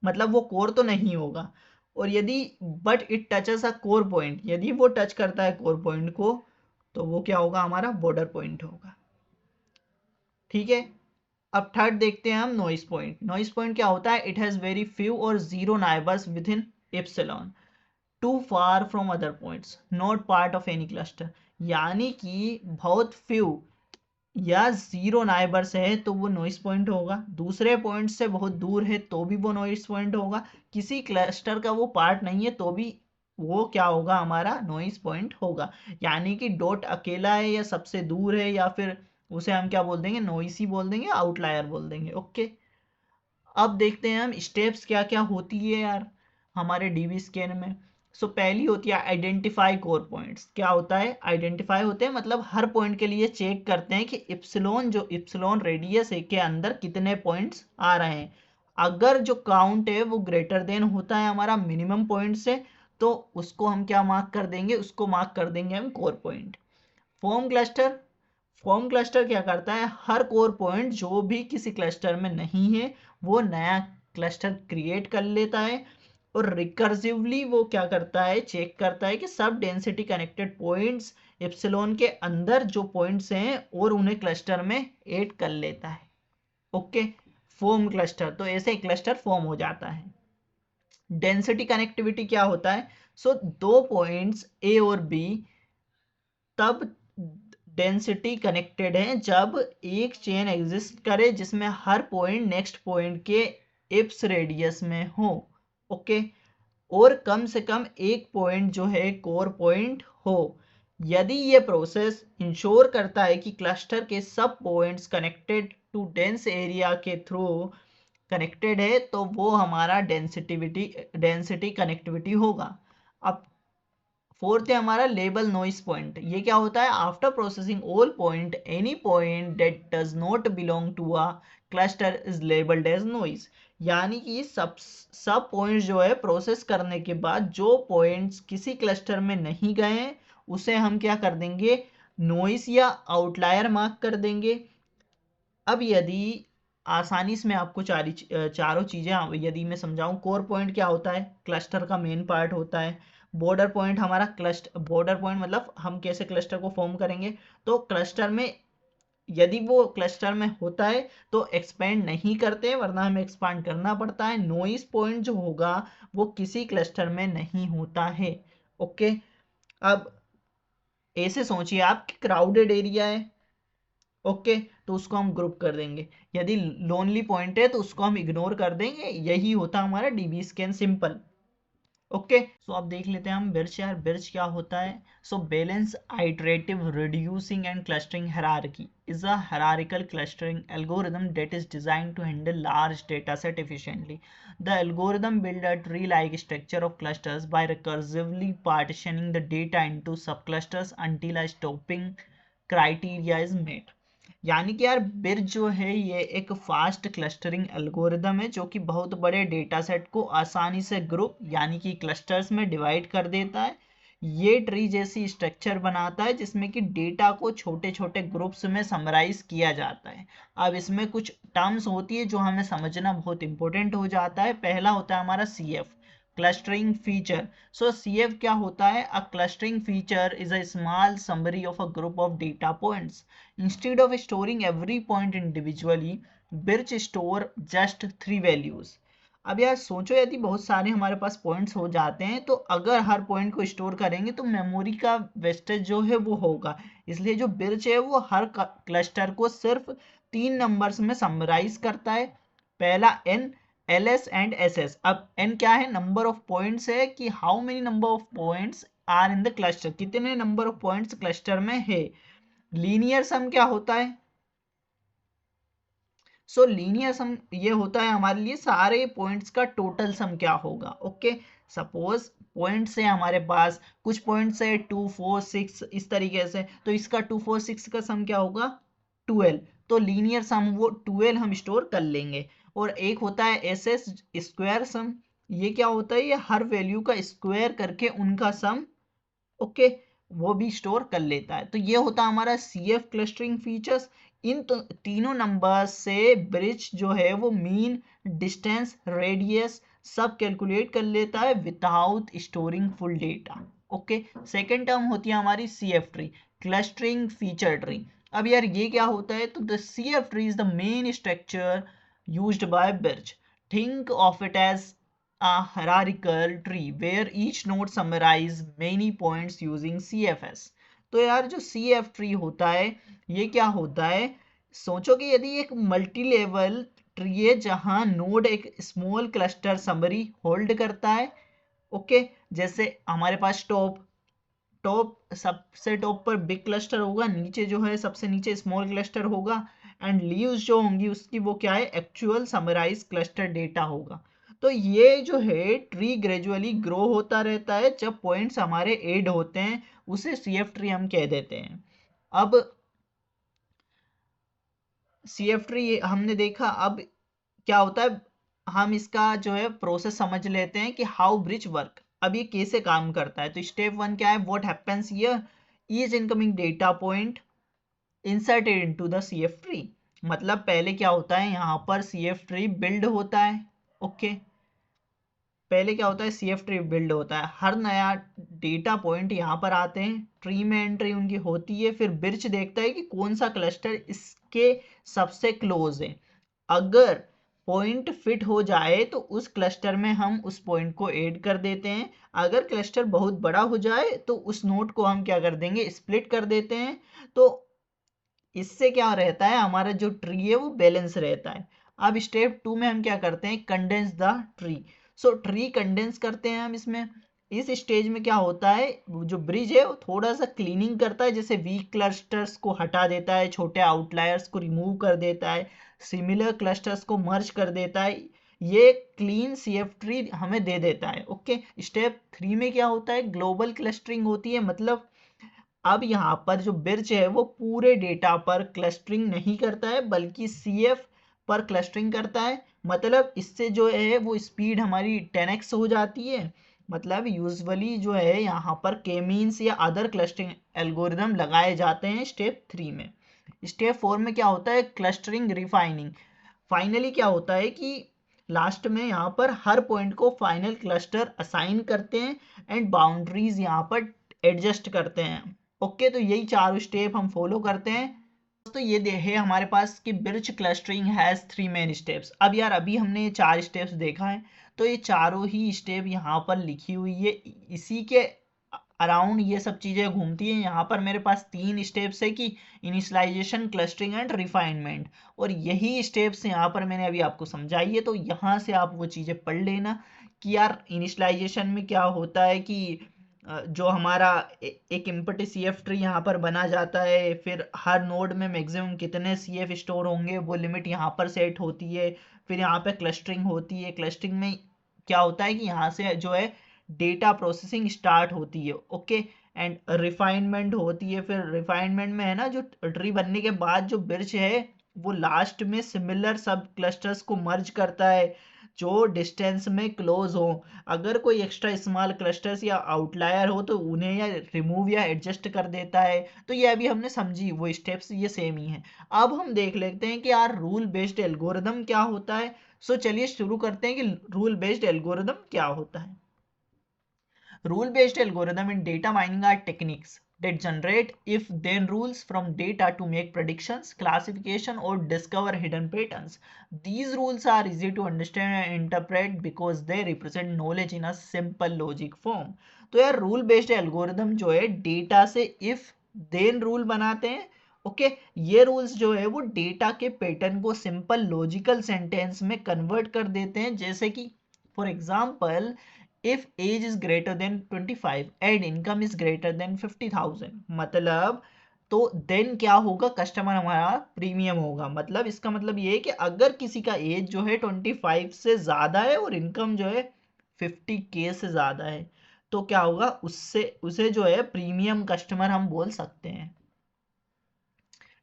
मतलब वो कोर तो नहीं होगा। और यदि but it touches a core point, यदि वो टच करता है कोर पॉइंट को, तो वो क्या होगा, हमारा बॉर्डर पॉइंट होगा। ठीक है, अब थर्ड देखते हैं हम नॉइस पॉइंट। नॉइस पॉइंट क्या होता है, इट हैज वेरी फ्यू और zero neighbours within epsilon, too far from other points, not part of any cluster. यानी कि बहुत फ्यू या जीरो नाइबर्स है तो वो नॉइस पॉइंट होगा, दूसरे पॉइंट से बहुत दूर है तो भी वो नॉइस पॉइंट होगा, किसी क्लस्टर का वो पार्ट नहीं है तो भी वो क्या होगा, हमारा नॉइस पॉइंट होगा। यानी कि डॉट अकेला है या सबसे दूर है, या फिर उसे हम क्या बोल देंगे, नॉइसी बोल देंगे, आउटलायर बोल देंगे। ओके, अब देखते हैं हम स्टेप्स क्या क्या होती है यार हमारे डीवी स्कैन में। सो पहली होती है आइडेंटिफाई कोर पॉइंट्स। क्या होता है, आइडेंटिफाई होते हैं मतलब हर पॉइंट के लिए चेक करते हैं कि इप्सिलॉन, जो इप्सिलॉन रेडियस है के अंदर कितने पॉइंट्स आ रहे हैं। अगर जो काउंट है वो ग्रेटर देन होता है हमारा मिनिमम पॉइंट से, तो उसको हम क्या मार्क कर देंगे, उसको मार्क कर देंगे हम core point. Form cluster, form cluster क्या करता है, हर कोर पॉइंट जो भी किसी क्लस्टर में नहीं है वो नया क्लस्टर क्रिएट कर लेता है, और रिकर्सिवली वो क्या करता है, चेक करता है कि सब डेंसिटी कनेक्टेड पॉइंट्स एप्सिलॉन के अंदर जो पॉइंट्स हैं और उन्हें क्लस्टर में ऐड कर लेता है। ओके, फॉर्म क्लस्टर, तो ऐसे क्लस्टर फॉर्म हो जाता है। डेंसिटी कनेक्टिविटी क्या होता है? सो दो पॉइंट्स ए और बी तब डेंसिटी कनेक्टेड है जब एक चेन एग्जिस्ट करे जिसमें हर पॉइंट नेक्स्ट पॉइंट के इप्स रेडियस में हो, ओके, और कम से कम एक पॉइंट जो है कोर पॉइंट हो। यदि ये प्रोसेस इंश्योर करता है कि क्लस्टर के सब points connected to dense area के थ्रू कनेक्टेड है तो वो हमारा डेंसिटी कनेक्टिविटी होगा। अब फोर्थ है हमारा लेबल नॉइस पॉइंट। ये क्या होता है? After processing all point any point that does not belong to a cluster is labelled as noise. यानी कि सब पॉइंट्स जो है प्रोसेस करने के बाद जो पॉइंट्स किसी क्लस्टर में नहीं गए हैं उसे हम क्या कर देंगे? नॉइस या आउटलायर मार्क कर देंगे। अब यदि आसानी से मैं आपको चारों चीजें यदि मैं समझाऊं, कोर पॉइंट क्या होता है? क्लस्टर का मेन पार्ट होता है। बॉर्डर पॉइंट हमारा बॉर्डर पॉइंट मतलब हम कैसे क्लस्टर को फॉर्म करेंगे, तो क्लस्टर में यदि वो क्लस्टर में होता है तो एक्सपेंड नहीं करते, वरना हमें एक्सपांड करना पड़ता है। नॉइस पॉइंट जो होगा वो किसी क्लस्टर में नहीं होता है, ओके। अब ऐसे सोचिए आप कि क्राउडेड एरिया है, ओके, तो उसको हम ग्रुप कर देंगे। यदि लोनली पॉइंट है तो उसको हम इग्नोर कर देंगे। यही होता हमारा डीबी स्कैन, सिंपल, ओके। सो अब देख लेते हैं हम बिर्च। यार बिर्च क्या होता है? So balance iterative reducing and clustering hierarchy is a hierarchical clustering algorithm that is designed to handle large data set efficiently. The algorithm build a tree-like structure of clusters by recursively partitioning the data into subclusters until a stopping criteria is met. यानी कि यार birch जो है ये एक fast clustering algorithm है जो कि बहुत बड़े डेटा सेट को आसानी से ग्रुप यानी कि क्लस्टर्स में डिवाइड कर देता है। ये ट्री जैसी स्ट्रक्चर बनाता है जिसमें कि डेटा को छोटे छोटे ग्रुप्स में समराइज किया जाता है। अब इसमें कुछ टर्म्स होती है जो हमें समझना बहुत इंपॉर्टेंट हो जाता है। पहला होता है हमारा CF, क्लस्टरिंग फीचर। सो CF क्या होता है? अ clustering feature is a small summary of a group of data points. Instead of storing every point individually, Birch store just 3 values. अब यार सोचो यदि बहुत सारे हमारे पास पॉइंट्स हो जाते हैं तो अगर हर पॉइंट को स्टोर करेंगे तो मेमोरी का वेस्टेज जो है वो होगा। इसलिए जो बिर्च है वो हर क्लस्टर को सिर्फ 3 नंबर्स में समराइज करता है। पहला n, ls एंड ss। अब n क्या है? नंबर ऑफ पॉइंट्स है कि how many number of points are in the cluster, कितने नंबर ऑफ पॉइंट्स क्लस्टर में है। लीनियर सम क्या होता है? सो लीनियर सम ये होता है हमारे लिए सारे पॉइंट्स का टोटल सम क्या होगा, ओके। सपोज पॉइंट्स है हमारे पास, कुछ पॉइंट्स है 2 4 6 इस तरीके से, तो इसका 2 4 6 का सम क्या होगा? 12। तो लीनियर सम वो 12 हम स्टोर कर लेंगे। और एक होता है एस स्क्वायर सम। ये क्या होता है? ये हर वैल्यू का स्क्वायर करके उनका सम, ओके, वो भी स्टोर कर लेता है। तो ये होता है हमारा CF क्लस्टरिंग फीचर्स। इन तीनों नंबर से ब्रिज जो है वो मीन, डिस्टेंस, रेडियस सब कैलकुलेट कर लेता है without storing full data, okay. Second term होती है हमारी CF tree, clustering feature tree. अब यार ये क्या होता है? तो the CF tree is the main structure used by birch. Think of it as a hierarchical tree where each node summarize many points using CFS. तो यार जो CF ट्री होता है ये क्या होता है? सोचो कि यदि एक मल्टी लेवल ट्री है जहां नोड एक स्मॉल क्लस्टर समरी होल्ड करता है, ओके। जैसे हमारे पास टॉप सबसे टॉप पर बिग क्लस्टर होगा, नीचे जो है सबसे नीचे स्मॉल क्लस्टर होगा, एंड लीव्स जो होंगी उसकी वो क्या है? एक्चुअल समराइज क्लस्टर डेटा होगा। तो ये जो है ट्री ग्रेजुअली ग्रो होता रहता है, जब पॉइंट्स हमारे ऐड होते हैं उसे CF ट्री हम कह देते हैं। अब CF ट्री हमने देखा, अब क्या होता है? हम इसका जो है प्रोसेस समझ लेते हैं कि हाउ ब्रिज वर्क। अब ये कैसे काम करता है? तो स्टेप 1 क्या है? What happens here, each incoming data point inserted into the CF tree. मतलब पहले क्या होता है? यहाँ पर CF ट्री बिल्ड होता है, ओके। पहले क्या होता है? CF ट्री बिल्ड होता है, हर नया डेटा पॉइंट यहाँ पर आते हैं, ट्री में एंट्री उनकी होती है, फिर बिर्च देखता है कि कौन सा क्लस्टर इसके सबसे क्लोज है। अगर पॉइंट फिट हो जाए तो उस क्लस्टर में हम उस पॉइंट को ऐड कर देते हैं। अगर क्लस्टर बहुत बड़ा हो जाए तो उस नोड को हम क्या कर देंगे, स्प्लिट कर देते हैं। तो इससे क्या रहता है, हमारा जो ट्री है वो बैलेंस रहता है। अब स्टेप 2 में हम क्या करते हैं, condense the tree. So tree condense करते हैं हम इसमें। इस स्टेज में क्या होता है, जो ब्रिज है वो थोड़ा सा क्लीनिंग करता है, जैसे वीक क्लस्टर्स को हटा देता है, छोटे आउटलायर्स को रिमूव कर देता है, सिमिलर क्लस्टर्स को मर्ज कर देता है। ये क्लीन सीएफ ट्री हमें दे देता है। ओके, स्टेप 3 में क्या होता है, ग्लोबल क्लस्टरिंग होती है। मतलब अब यहाँ पर जो बिर्च है वो पूरे डेटा पर क्लस्टरिंग नहीं करता है, बल्कि सीएफ पर क्लस्टरिंग करता है। मतलब इससे जो है वो स्पीड हमारी 10x हो जाती है। मतलब यूजुअली जो है यहाँ पर के मीन्स या अदर क्लस्टरिंग एल्गोरिदम लगाए जाते हैं स्टेप 3 में। स्टेप 4 में क्या होता है, क्लस्टरिंग रिफाइनिंग। फाइनली क्या होता है कि लास्ट में यहाँ पर हर पॉइंट को फाइनल क्लस्टर असाइन करते हैं एंड बाउंड्रीज यहाँ पर एडजस्ट करते हैं। ओके, तो यही चारों स्टेप हम फॉलो करते हैं। तो ये है हमारे पास कि birch clustering has 3 main steps. अब यार अभी हमने ये 4 स्टेप्स देखा है, तो ये चारों ही स्टेप यहाँ पर लिखी हुई है, इसी के अराउंड ये सब चीजें घूमती हैं। यहाँ पर मेरे पास 3 स्टेप्स है कि इनिशियलाइजेशन, क्लस्टरिंग एंड रिफाइनमेंट, और यही स्टेप्स यहाँ पर मैंने अभी आपको समझाई है। तो यहाँ से आप वो चीजें पढ़ लेना कि यार इनिशियलाइजेशन में क्या होता है कि जो हमारा एक इम्पटी सीएफ ट्री यहाँ पर बना जाता है, फिर हर नोड में मैक्सिमम कितने सीएफ स्टोर होंगे वो लिमिट यहाँ पर सेट होती है। फिर यहाँ पे क्लस्टरिंग होती है। क्लस्टरिंग में क्या होता है कि यहाँ से जो है डेटा प्रोसेसिंग स्टार्ट होती है। ओके, एंड रिफाइनमेंट होती है। फिर रिफाइनमेंट में है ना, जो ट्री बनने के बाद जो बिर्च है वो लास्ट में सिमिलर सब क्लस्टर्स को मर्ज करता है जो डिस्टेंस में क्लोज हो। अगर कोई एक्स्ट्रा स्मॉल क्लस्टर्स या आउटलायर हो तो उन्हें या रिमूव या एडजस्ट कर देता है। तो ये अभी हमने समझी, वो स्टेप्स ये सेम ही हैं। अब हम देख लेते हैं कि यार रूल बेस्ड एल्गोरिदम क्या होता है। सो चलिए शुरू करते हैं कि रूल बेस्ड एल्गोरिदम क्या होता है। Rule based algorithm in data mining are techniques that generate if then rules from data to make predictions, classification, or discover hidden patterns. These rules are easy to understand and interpret because they represent knowledge in a simple logic form. तो यार rule based algorithm जो है data से if then rule बनाते हैं। Okay, ये rules जो है वो डेटा के पैटर्न को सिंपल लॉजिकल सेंटेंस में कन्वर्ट कर देते हैं। जैसे कि for example, if age is greater than 25 and income is greater than 50,000, मतलब तो देन क्या होगा, कस्टमर हमारा प्रीमियम होगा। मतलब इसका मतलब ये है कि अगर किसी का एज जो है 25 से ज़्यादा है और इनकम जो है 50K से ज़्यादा है, तो क्या होगा, उससे उसे जो है प्रीमियम कस्टमर हम बोल सकते हैं।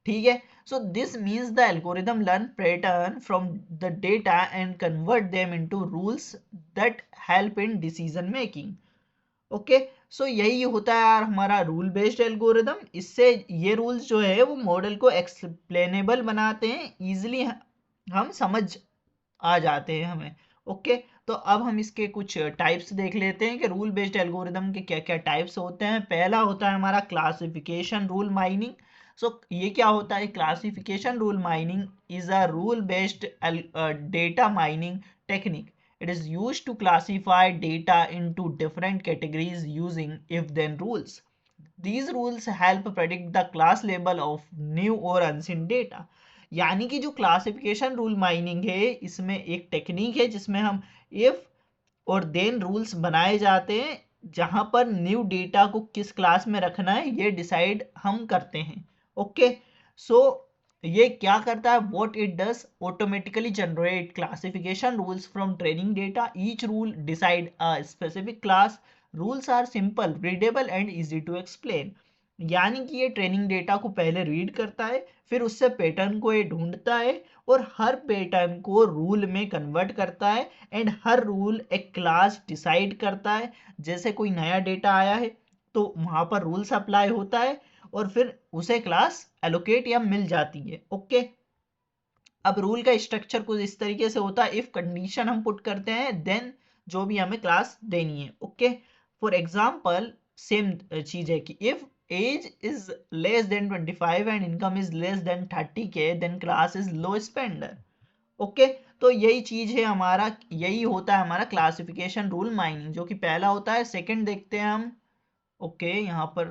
ठीक है, so this means the algorithm learn pattern from the data and convert them into rules that help in decision making. Okay, so यही होता है यार हमारा रूल बेस्ड एल्गोरिदम। इससे ये रूल्स जो है वो मॉडल को एक्सप्लेनेबल बनाते हैं, इजीली हम समझ आ जाते हैं हमें। ओके, तो अब हम इसके कुछ टाइप्स देख लेते हैं कि रूल बेस्ड एल्गोरिदम के क्या क्या टाइप्स होते हैं। पहला होता है हमारा क्लासिफिकेशन रूल माइनिंग। सो ये क्या होता है, classification rule mining is a rule based data mining technique. It is used to classify data into different categories using if-then rules. These rules help predict the class label of new or unseen data. यानी कि जो classification rule mining है, इसमें एक technique है जिसमें हम if और देन रूल्स बनाए जाते हैं, जहां पर न्यू डेटा को किस क्लास में रखना है ये डिसाइड हम करते हैं। ओके, सो ये क्या करता है, what it does, automatically generate classification rules from training data. Each rule decide a specific class. Rules are simple, readable and easy to explain. यानी कि ये ट्रेनिंग डेटा को पहले रीड करता है, फिर उससे पैटर्न को ये ढूंढता है और हर पैटर्न को रूल में कन्वर्ट करता है एंड हर रूल एक क्लास डिसाइड करता है। जैसे कोई नया डेटा आया है तो वहां पर रूल्स अप्लाई होता है और फिर उसे क्लास एलोकेट या मिल जाती है। ओके, अब रूल का स्ट्रक्चर कुछ इस तरीके से होता है, इफ कंडीशन हम पुट करते हैं देन जो भी हमें क्लास देनी है। ओके, फॉर एग्जांपल सेम चीज है कि if age is less than 25 and income is less than 30K then class is low spender. Okay, तो यही चीज है हमारा, यही होता है हमारा क्लासिफिकेशन रूल माइनिंग, जो कि पहला होता है। सेकंड देखते हैं हम। ओके, यहाँ पर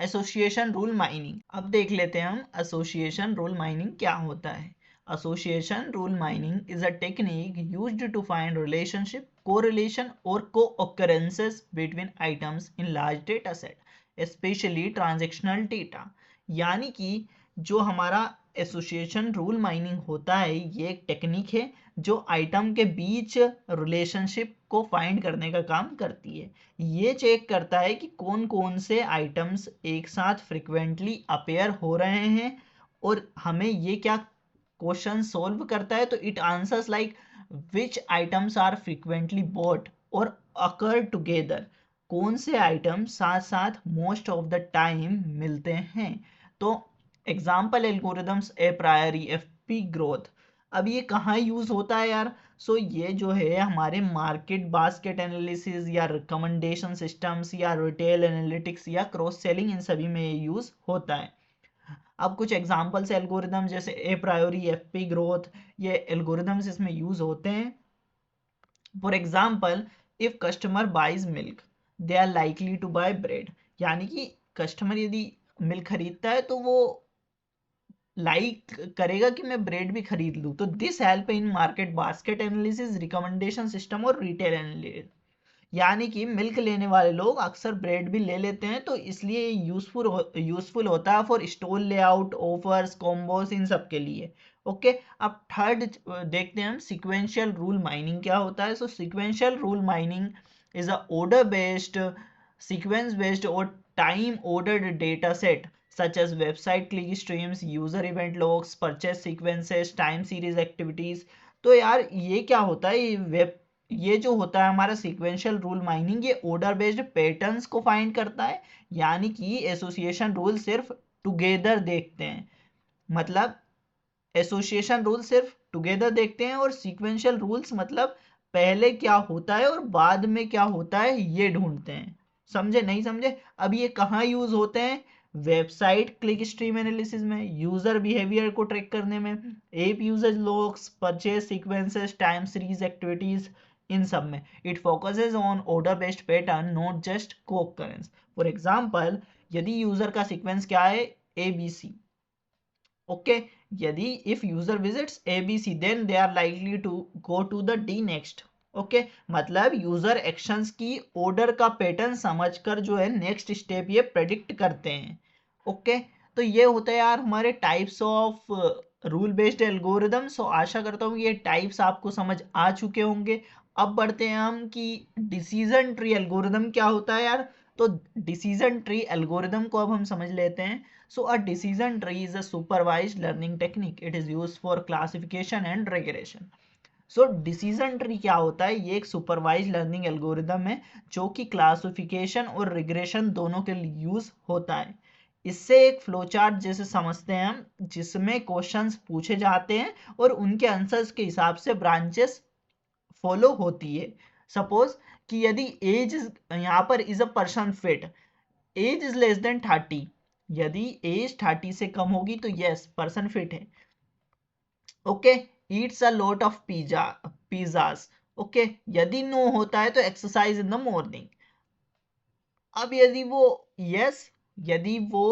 एसोसिएशन रूल माइनिंग। अब देख लेते हैं हम एसोसिएशन रूल माइनिंग क्या होता है। Association rule mining is a technique used to find relationship, correlation और co-occurrences between items in large data set, specially transactional data. यानी कि जो हमारा एसोसिएशन रूल माइनिंग होता है, ये एक टेक्निक है जो आइटम के बीच रिलेशनशिप को फाइंड करने का काम करती है। ये चेक करता है कि कौन कौन से आइटम्स एक साथ फ्रिक्वेंटली अपेयर हो रहे हैं, और हमें ये क्या क्वेश्चन सोल्व करता है, तो it answers like which items are frequently bought और अकर टुगेदर। कौन से आइटम साथ साथ मोस्ट ऑफ द टाइम मिलते हैं। तो एग्जाम्पल एल्गोरिदम्स ए प्रायरी एफपी ग्रोथ। अब ये कहाँ यूज होता है यार? सो ये जो है हमारे मार्केट बास्केट एनालिसिस या रिकमेंडेशन सिस्टम्स या रिटेल एनालिटिक्स या क्रॉस सेलिंग, इन सभी में ये यूज होता है। अब कुछ एग्जांपल्स एल्गोरिदम जैसे ए प्रायोरी, एफपी ग्रोथ, ये एल्गोरिदम्स इसमें यूज होते हैं। For example, if customer buys milk they are likely to buy bread. यानी कि कस्टमर यदि मिल्क खरीदता है तो वो लाइक करेगा कि मैं ब्रेड भी खरीद लूं। तो this help in market basket analysis, recommendation system और रिटेल एनालिसिस। यानी कि मिल्क लेने वाले लोग अक्सर ब्रेड भी ले लेते हैं, तो इसलिए यूजफुल होता है for store layout, offers, combos, इन सब के लिए। ओके, अब थर्ड देखते हैं हम सीक्वेंशियल रूल माइनिंग क्या होता है। So sequential rule mining is a order based, sequence based और time ordered data set such as website click streams, user event logs, purchase sequences, time series activities। तो यार ये क्या होता है, ये जो होता है हमारा सीक्वेंशियल रूल माइनिंग, ये ऑर्डर बेस्ड पैटर्न्स को फाइंड करता है। यानी कि एसोसिएशन रूल सिर्फ टुगेदर देखते हैं, मतलब एसोसिएशन रूल सिर्फ टुगेदर देखते हैं, और सीक्वेंशियल रूल्स मतलब पहले क्या होता है और बाद में क्या होता है ये ढूंढते हैं। समझे नहीं समझे? अब ये कहाँ यूज होते हैं? वेबसाइट क्लिक स्ट्रीम एनालिसिस में, यूजर बिहेवियर को ट्रैक करने में, app user logs, purchase sequences, time series activities, इन सब में। It focuses on order based pattern, not just cooccurrence. For example, यदि यूजर का सीक्वेंस क्या है, ए बी सी। ओके, यदि if user visits abc then they are likely to go to the D next. Okay, मतलब user actions की order का pattern समझकर जो है नेक्स्ट स्टेप ये प्रेडिक्ट करते हैं। ओके, तो ये होता है यार हमारे types of rule based algorithm. So आशा करता हूँ ये टाइप्स आपको समझ आ चुके होंगे। अब बढ़ते हैं हम कि डिसीजन ट्री एल्गोरिदम क्या होता है यार। तो डिसीजन ट्री एल्गोरिदम को अब हम समझ लेते हैं। So a decision tree is a supervised learning technique. It is used for classification and regression. So decision tree क्या होता है? ये एक supervised learning algorithm है जो कि classification और regression दोनों के लिए यूज होता है। इससे एक फ्लो चार्ट जैसे समझते हैं हम, जिसमें क्वेश्चंस पूछे जाते हैं और उनके आंसर्स के हिसाब से ब्रांचेस फॉलो होती है। सपोज कि यदि एज यहाँ पर is a person fit, age is less than 30, यदि एज 30 से कम होगी तो यस पर्सन फिट है। Okay, eats a lot of pizzas. Okay, यदि नो होता है तो एक्सरसाइज इन द मॉर्निंग। अब यदि वो यस, यदि वो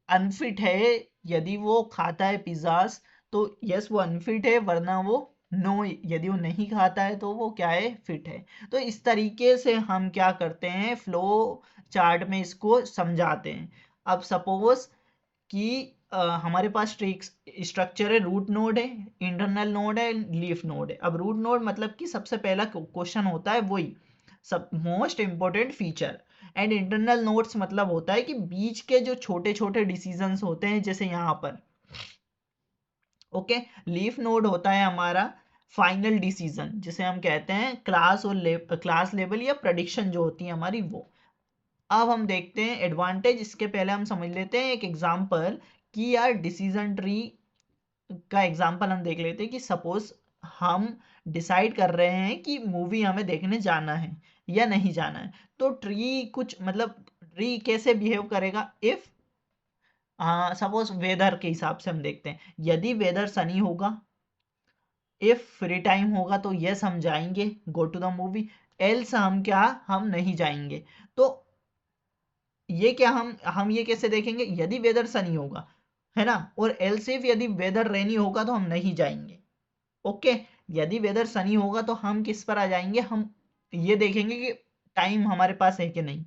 अनफिट है, यदि वो खाता है पिज्जास तो यस वो अनफिट है, वरना वो नो, यदि वो नहीं खाता है तो वो क्या है, फिट है। तो इस तरीके से हम क्या करते हैं, फ्लो चार्ट में इसको समझाते हैं। अब सपोज कि हमारे पास स्ट्रक्चर है, रूट नोड है, इंटरनल नोड है, लीफ नोड है। अब रूट नोड मतलब कि सबसे पहला क्वेश्चन होता है वही सब most important feature, and internal nodes मतलब होता है कि बीच के जो छोटे छोटे डिसीजंस होते हैं, जैसे यहाँ पर। ओके, लीफ नोड होता है हमारा फाइनल डिसीजन, जिसे हम कहते हैं क्लास और क्लास लेवल या प्रेडिक्शन जो होती है हमारी वो। अब हम देखते हैं एडवांटेज। इसके पहले हम समझ लेते हैं एक एग्जांपल कि यार डिसीजन ट्री का एग्जांपल हम देख लेते हैं कि सपोज हम डिसाइड कर रहे हैं कि मूवी हमें देखने जाना है या नहीं जाना है। तो ट्री कुछ मतलब ट्री कैसे बिहेव करेगा, इफ सपोज वेदर के हिसाब से हम देखते हैं, यदि वेदर सनी होगा इफ फ्री टाइम होगा तो यस हम जाएंगे, go to the movie, else हम नहीं जाएंगे। तो ये क्या हम ये कैसे देखेंगे, यदि वेदर सनी होगा है ना, और एल्स इफ यदि वेदर रेनी होगा तो हम नहीं जाएंगे। ओके, यदि वेदर सनी होगा तो हम किस पर आ जाएंगे, हम ये देखेंगे कि टाइम हमारे पास है कि नहीं।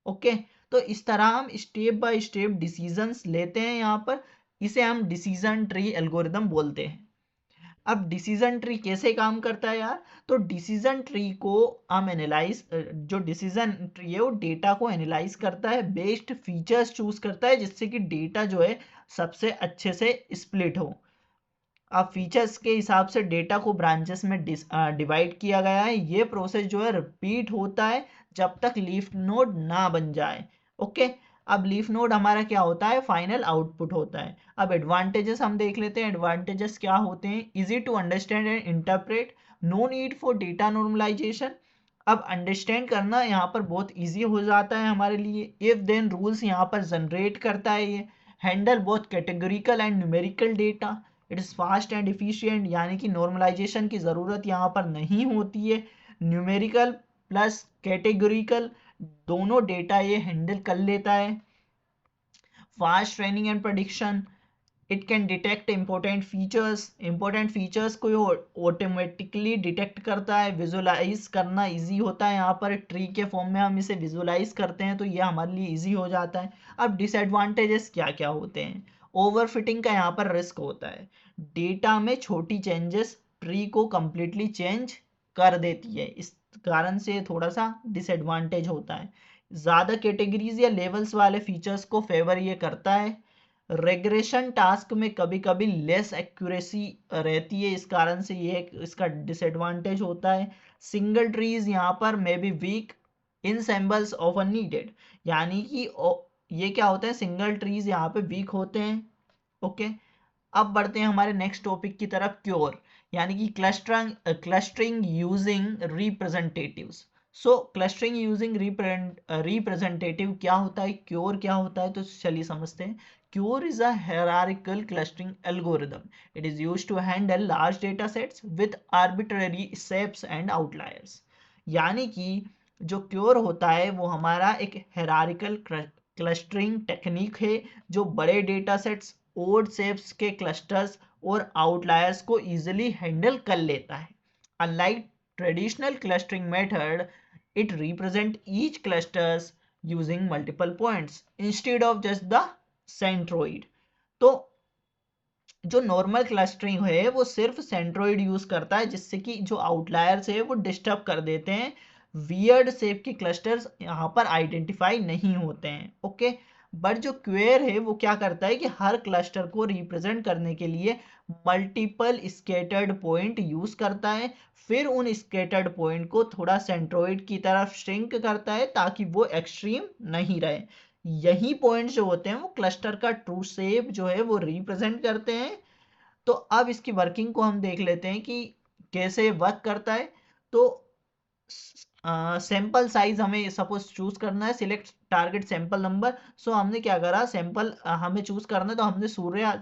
ओके, तो इस तरह हम स्टेप बाय स्टेप डिसीजंस लेते हैं यहाँ पर, इसे हम डिसीजन ट्री एल्गोरिदम बोलते हैं। अब डिसीजन ट्री कैसे काम करता है यार, तो डिसीजन ट्री को हम एनालाइज, जो डिसीजन ट्री है वो डेटा को एनालाइज करता है, बेस्ड फीचर्स चूज करता है जिससे कि डेटा जो है सबसे अच्छे से स्प्लिट हो। अब फीचर्स के हिसाब से डेटा को ब्रांचेस में डिवाइड किया गया है। ये प्रोसेस जो है रिपीट होता है जब तक लीफ नोड ना बन जाए। ओके, अब लीफ नोड हमारा क्या होता है, फाइनल आउटपुट होता है। अब एडवांटेजेस हम देख लेते हैं, एडवांटेजेस क्या होते हैं, easy to understand and interpret, no need for data normalization. अब अंडरस्टैंड करना यहाँ पर बहुत इजी हो जाता है हमारे लिए। इफ देन रूल्स यहाँ पर जनरेट करता है ये, handle both categorical and numerical data, it is fast and efficient, यानी कि नॉर्मलाइजेशन की ज़रूरत यहाँ पर नहीं होती है। न्यूमेरिकल प्लस कैटेगोरिकल दोनों डेटा ये हैंडल कर लेता है। Fast training and prediction, it can detect important features को ऑटोमेटिकली डिटेक्ट करता है। विजुलाइज करना इजी होता है, यहाँ पर ट्री के फॉर्म में हम इसे विजुलाइज करते हैं तो ये हमारे लिए इजी हो जाता है। अब डिसएडवांटेजेस क्या क्या होते हैं, ओवरफिटिंग का यहाँ पर रिस्क होता है, डेटा में छोटी चेंजेस ट्री को कंप्लीटली चेंज कर देती है, इस कारण से थोड़ा सा डिसएडवांटेज होता है। ज़्यादा कैटेगरीज या लेवल्स वाले फीचर्स को फेवर ये करता है। रेग्रेशन टास्क में कभी कभी लेस एक्यूरेसी रहती है, इस कारण से ये इसका डिसएडवांटेज होता है। सिंगल ट्रीज यहाँ पर may be weak ensembles often needed, यानी कि ये क्या होता है, सिंगल ट्रीज यहाँ पे वीक होते हैं। ओके, अब बढ़ते हैं हमारे नेक्स्ट टॉपिक की तरफ, क्योर, यानी कि क्लस्टरिंग यूजिंग रिप्रेजेंटेटिव्स। सो क्लस्टरिंग यूजिंग रिप्रेजेंटेटिव क्या होता है, क्योर क्या होता है, तो चलिए समझते हैं। Cure is a hierarchical clustering algorithm. It is used to handle large data sets with arbitrary shapes and outliers. यानी कि जो क्योर होता है वो हमारा एक हेरारिकल क्लस्टरिंग टेक्निक है जो बड़े डेटा सेट्स, ओड शेप्स के क्लस्टर्स और आउटलायर्स को इजीली हैंडल कर लेता है। Unlike traditional clustering method, it represent each clusters using multiple points instead of just the centroid. तो जो नॉर्मल क्लस्टरिंग है वो सिर्फ सेंट्रोइड यूज करता है जिससे कि जो आउटलायर्स है वो डिस्टर्ब कर देते हैं, वियर्ड शेप के क्लस्टर्स यहाँ पर आइडेंटिफाई नहीं होते हैं। ओके, बट जो क्वेयर है वो क्या करता है कि हर क्लस्टर को रिप्रेजेंट करने के लिए मल्टीपल स्केटर्ड पॉइंट यूज करता है, फिर उन स्केटर्ड पॉइंट को थोड़ा सेंट्रोइड की तरफ श्रिंक करता है ताकि वो एक्सट्रीम नहीं रहे। यही पॉइंट्स जो होते हैं वो क्लस्टर का ट्रू शेप जो है वो रिप्रेजेंट करते हैं। तो अब इसकी वर्किंग को हम देख लेते हैं कि कैसे वर्क करता है। तो सैंपल साइज हमें सपोज चूज करना है, सिलेक्ट टारगेट सैंपल नंबर। सो हमने क्या करा, सैंपल हमें चूज करना है तो हमने सूर्य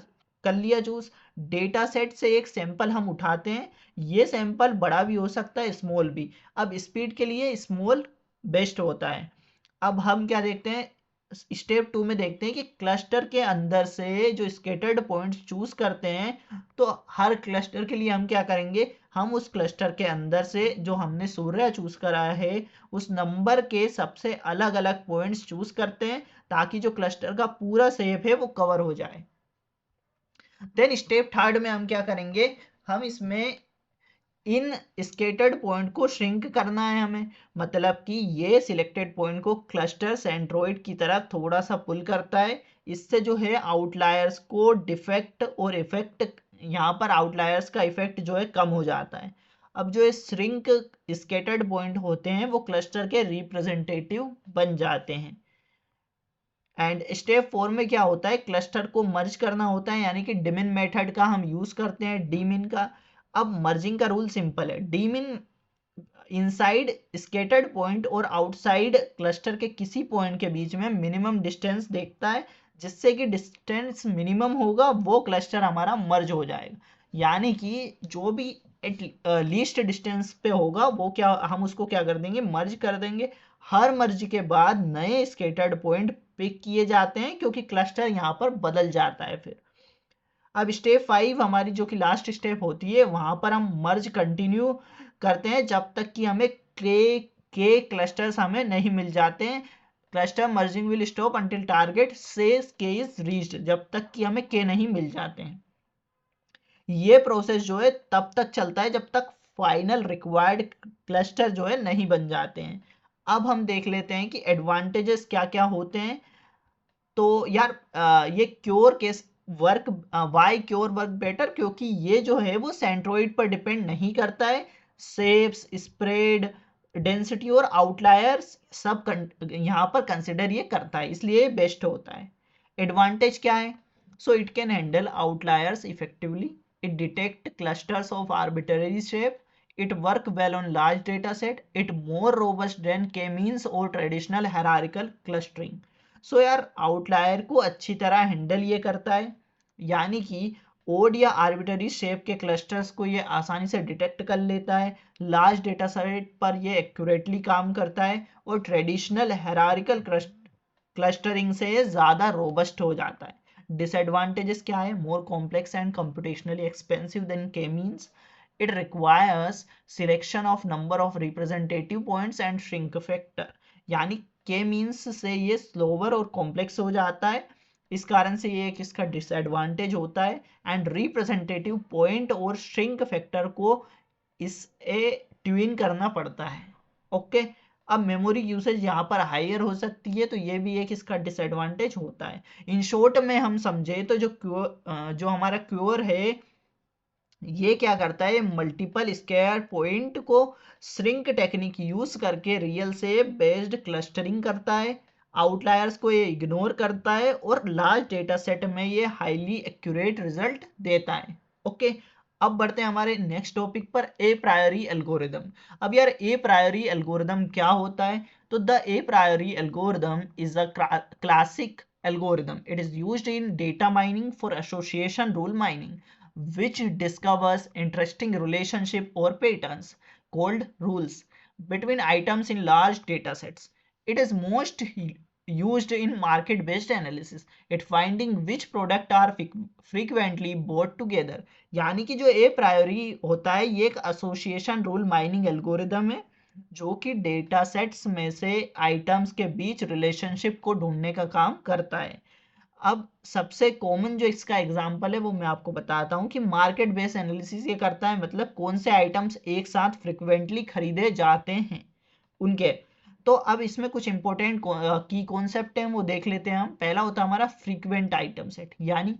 कर लिया चूज। डेटा सेट से एक सैंपल हम उठाते हैं, ये सैंपल बड़ा भी हो सकता है स्मॉल भी। अब स्पीड के लिए स्मॉल बेस्ट होता है। अब हम क्या देखते हैं, स्टेप 2 में देखते हैं कि क्लस्टर के अंदर से जो स्केटर्ड पॉइंट्स चूज करते हैं, तो हर क्लस्टर के लिए हम क्या करेंगे, हम उस क्लस्टर के अंदर से जो हमने सूर्य चूज करा है उस नंबर के सबसे अलग अलग पॉइंट्स चूज करते हैं ताकि जो क्लस्टर का पूरा शेप है वो कवर हो जाए। देन स्टेप 3 में हम क्या करेंगे, हम इसमें इन स्केटर्ड पॉइंट को श्रिंक करना है हमें, मतलब कि ये सिलेक्टेड पॉइंट को क्लस्टर सेंट्रोइड की तरफ थोड़ा सा पुल करता है। इससे जो है आउटलायर्स को डिफेक्ट और इफेक्ट, यहाँ पर आउटलायर्स का इफेक्ट जो है कम हो जाता है। अब जो श्रिंक स्केटर्ड पॉइंट होते हैं वो क्लस्टर के रिप्रेजेंटेटिव बन जाते हैं। एंड स्टेप 4 में क्या होता है, क्लस्टर को मर्ज करना होता है, यानी कि डिमिन मेथड का हम यूज करते हैं, डीमिन का। अब मर्जिंग का रूल सिंपल है, डीमिन इनसाइड स्केटर्ड पॉइंट और आउटसाइड क्लस्टर के किसी पॉइंट के बीच में मिनिमम डिस्टेंस देखता है, जिससे कि डिस्टेंस मिनिमम होगा वो क्लस्टर हमारा मर्ज हो जाएगा। यानी कि जो भी एट लीस्ट डिस्टेंस पे होगा वो क्या, हम उसको क्या कर देंगे, मर्ज कर देंगे। हर मर्ज के बाद नए स्केटर्ड पॉइंट पिक किए जाते हैं क्योंकि क्लस्टर यहाँ पर बदल जाता है। फिर अब स्टेप 5 हमारी जो कि लास्ट स्टेप होती है, वहां पर हम मर्ज कंटिन्यू करते हैं जब तक कि हमें के क्लस्टर्स हमें नहीं मिल जाते हैं। Cluster merging will stop until target says के इज रीच्ड, जब तक कि हमें के नहीं मिल जाते हैं। ये प्रोसेस जो है तब तक चलता है जब तक फाइनल रिक्वायर्ड क्लस्टर जो है नहीं बन जाते हैं। अब हम देख लेते हैं कि एडवांटेजेस क्या क्या होते हैं। तो यार ये cure case work, why cure work better, क्योंकि ये जो है वो सेंट्रोइड पर डिपेंड नहीं करता है। शेप्स, स्प्रेड, डेंसिटी और आउटलायर्स सब यहाँ पर कंसिडर ये करता है, इसलिए बेस्ट होता है। एडवांटेज क्या है? So it can handle outliers effectively, it detect clusters of arbitrary shape, it work well on large data set, it more robust than k-means और traditional hierarchical clustering। सो यार आउटलायर को अच्छी तरह हैंडल ये करता है, यानी कि ओड या आर्बिटरी शेप के क्लस्टर्स को ये आसानी से डिटेक्ट कर लेता है, लार्ज डेटा सेट पर ये एक्यूरेटली काम करता है और ट्रेडिशनल हेरारिकल क्लस्टरिंग से ये ज़्यादा रोबस्ट हो जाता है। डिसएडवांटेजेस क्या है? More complex and computationally expensive than के means, it requires selection of number of representative points and shrink factor, यानी के मीन्स से ये स्लोवर और कॉम्प्लेक्स हो जाता है, इस कारण से ये एक इसका डिसएडवांटेज होता है। एंड रिप्रेजेंटेटिव पॉइंट और श्रिंक फैक्टर को इसे ट्यून करना पड़ता है। ओके, अब मेमोरी यूसेज यहाँ पर हायर हो सकती है, तो ये भी एक इसका डिसएडवांटेज होता है। इन शॉर्ट में हम समझे तो जो हमारा क्योर है ये क्या करता है, मल्टीपल स्केयर पॉइंट को श्रिंक टेक्निक यूज करके रियल से बेस्ड क्लस्टरिंग करता है, आउटलायर्स को ये इग्नोर करता है और लार्ज डेटा सेट में ये हाईली एक्यूरेट रिजल्ट देता है। ओके, अब बढ़ते हैं हमारे नेक्स्ट टॉपिक पर, ए प्रायोरी एल्गोरिदम। अब यार ए प्रायोरी एल्गोरिदम क्या होता है? तो the A प्रायोरी algorithm is a classic algorithm, it is used in data mining for association rule mining which discovers interesting relationship or patterns called rules between items in large data sets. It is most used in market-based analysis. It finding which product are frequently bought together. यानी कि जो ए प्रायोरी होता है ये एक association rule mining algorithm है जो कि डेटा सेट्स में से आइटम्स के बीच रिलेशनशिप को ढूंढने का काम करता है। अब सबसे कॉमन जो इसका एग्जांपल है वो मैं आपको बताता हूँ कि मार्केट बेस्ड एनालिसिस ये करता है, मतलब कौन से आइटम्स एक साथ फ्रिक्वेंटली खरीदे जाते हैं उनके। तो अब इसमें कुछ इंपॉर्टेंट की कॉन्सेप्ट है वो देख लेते हैं हम। पहला होता है हमारा फ्रीक्वेंट आइटम सेट, यानी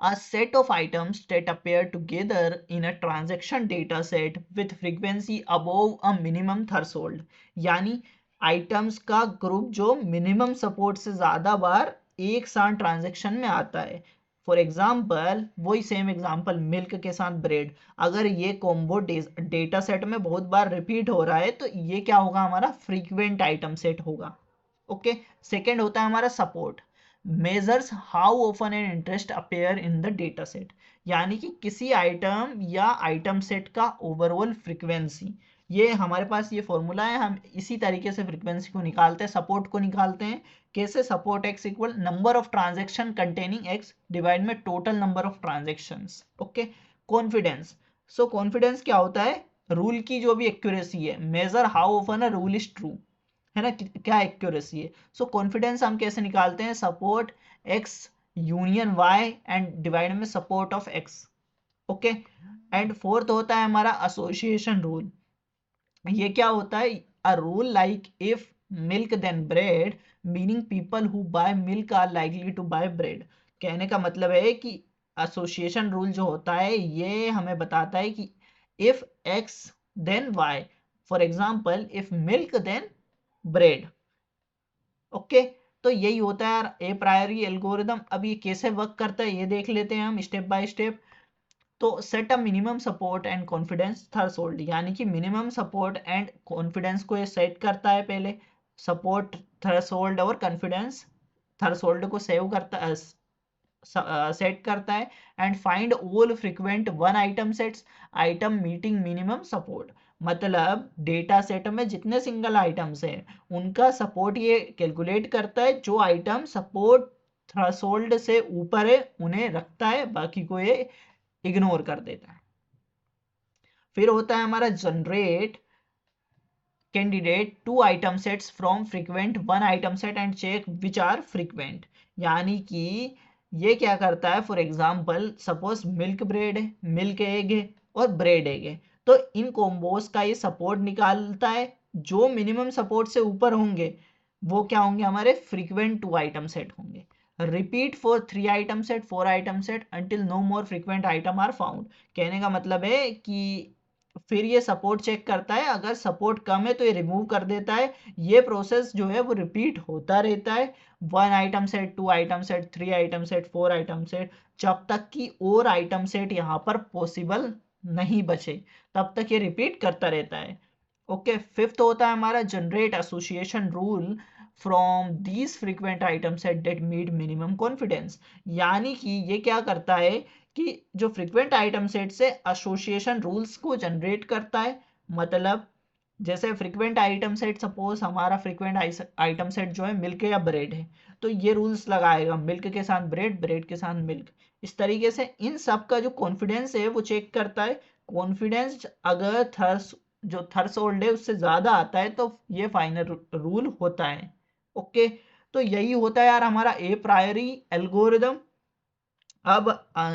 a set of items that appear together in a transaction data set with frequency above a minimum threshold, यानी आइटम्स का ग्रुप जो मिनिमम सपोर्ट से ज़्यादा बार एक साथ ट्रांजेक्शन में आता है। फॉर एग्जाम्पल, वही सेम एग्जाम्पल मिल्क के साथ ब्रेड, अगर ये कॉम्बो डेटा सेट में बहुत बार रिपीट हो रहा है तो ये क्या होगा, हमारा फ्रीक्वेंट आइटम सेट होगा। ओके, सेकेंड होता है हमारा support, measures how often an interest appear in the data set, यानी कि किसी आइटम या आइटम सेट का ओवरऑल फ्रीक्वेंसी। ये हमारे पास ये फॉर्मूला है, हम इसी तरीके से फ्रीक्वेंसी को निकालते हैं, सपोर्ट को निकालते हैं। कैसे? Support X equal number of transaction containing X divide में total number of transactions. Okay, confidence, so confidence क्या होता है, रूल की जो भी एक्यूरेसी है, measure how often a rule is true, है ना, क्या एक्यूरेसी है। सो कॉन्फिडेंस हम कैसे निकालते हैं, support X union Y and divide में support of X. Okay, and fourth होता है हमारा एसोसिएशन रूल। ये क्या होता है, a rule like if milk then bread, meaning people who buy milk are likely to buy bread. कहने का मतलब है कि एसोसिएशन रूल जो होता है ये हमें बताता है कि if X then Y, for example if milk then bread. Okay, तो यही होता है यार ए प्रायोरी एल्गोरिदम। अब ये कैसे वर्क करता है ये देख लेते हैं हम स्टेप बाय स्टेप। तो set a minimum support and confidence threshold, यानी कि मिनिमम सपोर्ट एंड कॉन्फिडेंस को ये सेट करता है पहले, सपोर्ट थ्रेशोल्ड और कॉन्फिडेंस थ्रेशोल्ड को सेव करता है, सेट करता है and find all frequent one item sets item meeting minimum support. मतलब डेटा सेट में जितने सिंगल आइटम्स हैं उनका सपोर्ट ये कैलकुलेट करता है, जो आइटम सपोर्ट थ्रेशोल्ड से ऊपर है उन्हें रखता है, बाकी को ये इग्नोर कर देता है। फिर होता है हमारा generate candidate two item sets from frequent one item set and check which are frequent. यानी कि ये क्या करता है, for example suppose milk bread है, मिल्क एग है और ब्रेड एग है, तो इन कॉम्बोज का ये सपोर्ट निकालता है। जो मिनिमम सपोर्ट से ऊपर होंगे वो क्या होंगे, हमारे फ्रीक्वेंट टू आइटम सेट होंगे। Repeat for 3 item set 4 item set until no more frequent item are found. कहने का मतलब है कि फिर ये सपोर्ट चेक करता है, अगर सपोर्ट कम है तो ये रिमूव कर देता है। ये प्रोसेस जो है वो रिपीट होता रहता है, 1 item set 2 item set 3 item set 4 item set, जब तक कि और आइटम सेट यहाँ पर पॉसिबल नहीं बचे तब तक ये रिपीट करता रहता है। ओके, फिफ्थ होता है हमारा generate association rule from these frequent item set that meet minimum confidence. यानी कि ये क्या करता है कि जो फ्रीक्वेंट आइटम सेट से एसोसिएशन रूल्स को जनरेट करता है। मतलब जैसे फ्रीक्वेंट आइटम सेट, सपोज हमारा फ्रीक्वेंट आइटम सेट जो है मिल्क या ब्रेड है, तो ये रूल्स लगाएगा मिल्क के साथ ब्रेड, ब्रेड के साथ मिल्क। इस तरीके से इन सब का जो कॉन्फिडेंस है वो चेक करता है। कॉन्फिडेंस अगर जो थ्रेशोल्ड है उससे ज्यादा आता है तो ये फाइनल रूल होता है। ओके, तो यही होता है यार हमारा ए प्रायरी एल्गोरिदम। अब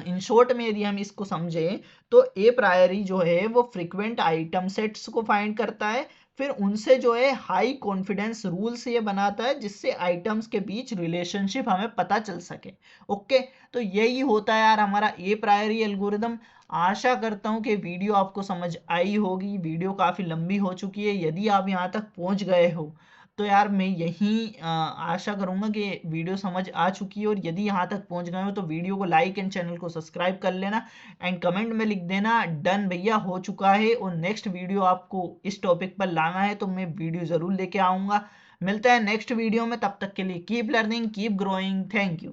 इन शॉर्ट में यदि हम इसको समझें तो ए प्रायरी जो है वो फ्रीक्वेंट आइटम सेट्स को फाइंड करता है, फिर उनसे जो है हाई कॉन्फिडेंस रूल्स ये बनाता है जिससे आइटम्स के बीच रिलेशनशिप हमें पता चल सके। ओके, तो यही होता है यार हमारा ए प्रायरी एल्गोरिदम। आशा करता हूँ कि वीडियो आपको समझ आई होगी। वीडियो काफ़ी लंबी हो चुकी है, यदि आप यहाँ तक पहुँच गए हो तो यार मैं यही आशा करूंगा कि वीडियो समझ आ चुकी है, और यदि यहाँ तक पहुंच गए हो तो वीडियो को लाइक एंड चैनल को सब्सक्राइब कर लेना एंड कमेंट में लिख देना डन भैया हो चुका है, और नेक्स्ट वीडियो आपको इस टॉपिक पर लाना है तो मैं वीडियो ज़रूर लेके आऊँगा। मिलता है नेक्स्ट वीडियो में, तब तक के लिए keep learning keep growing, thank you.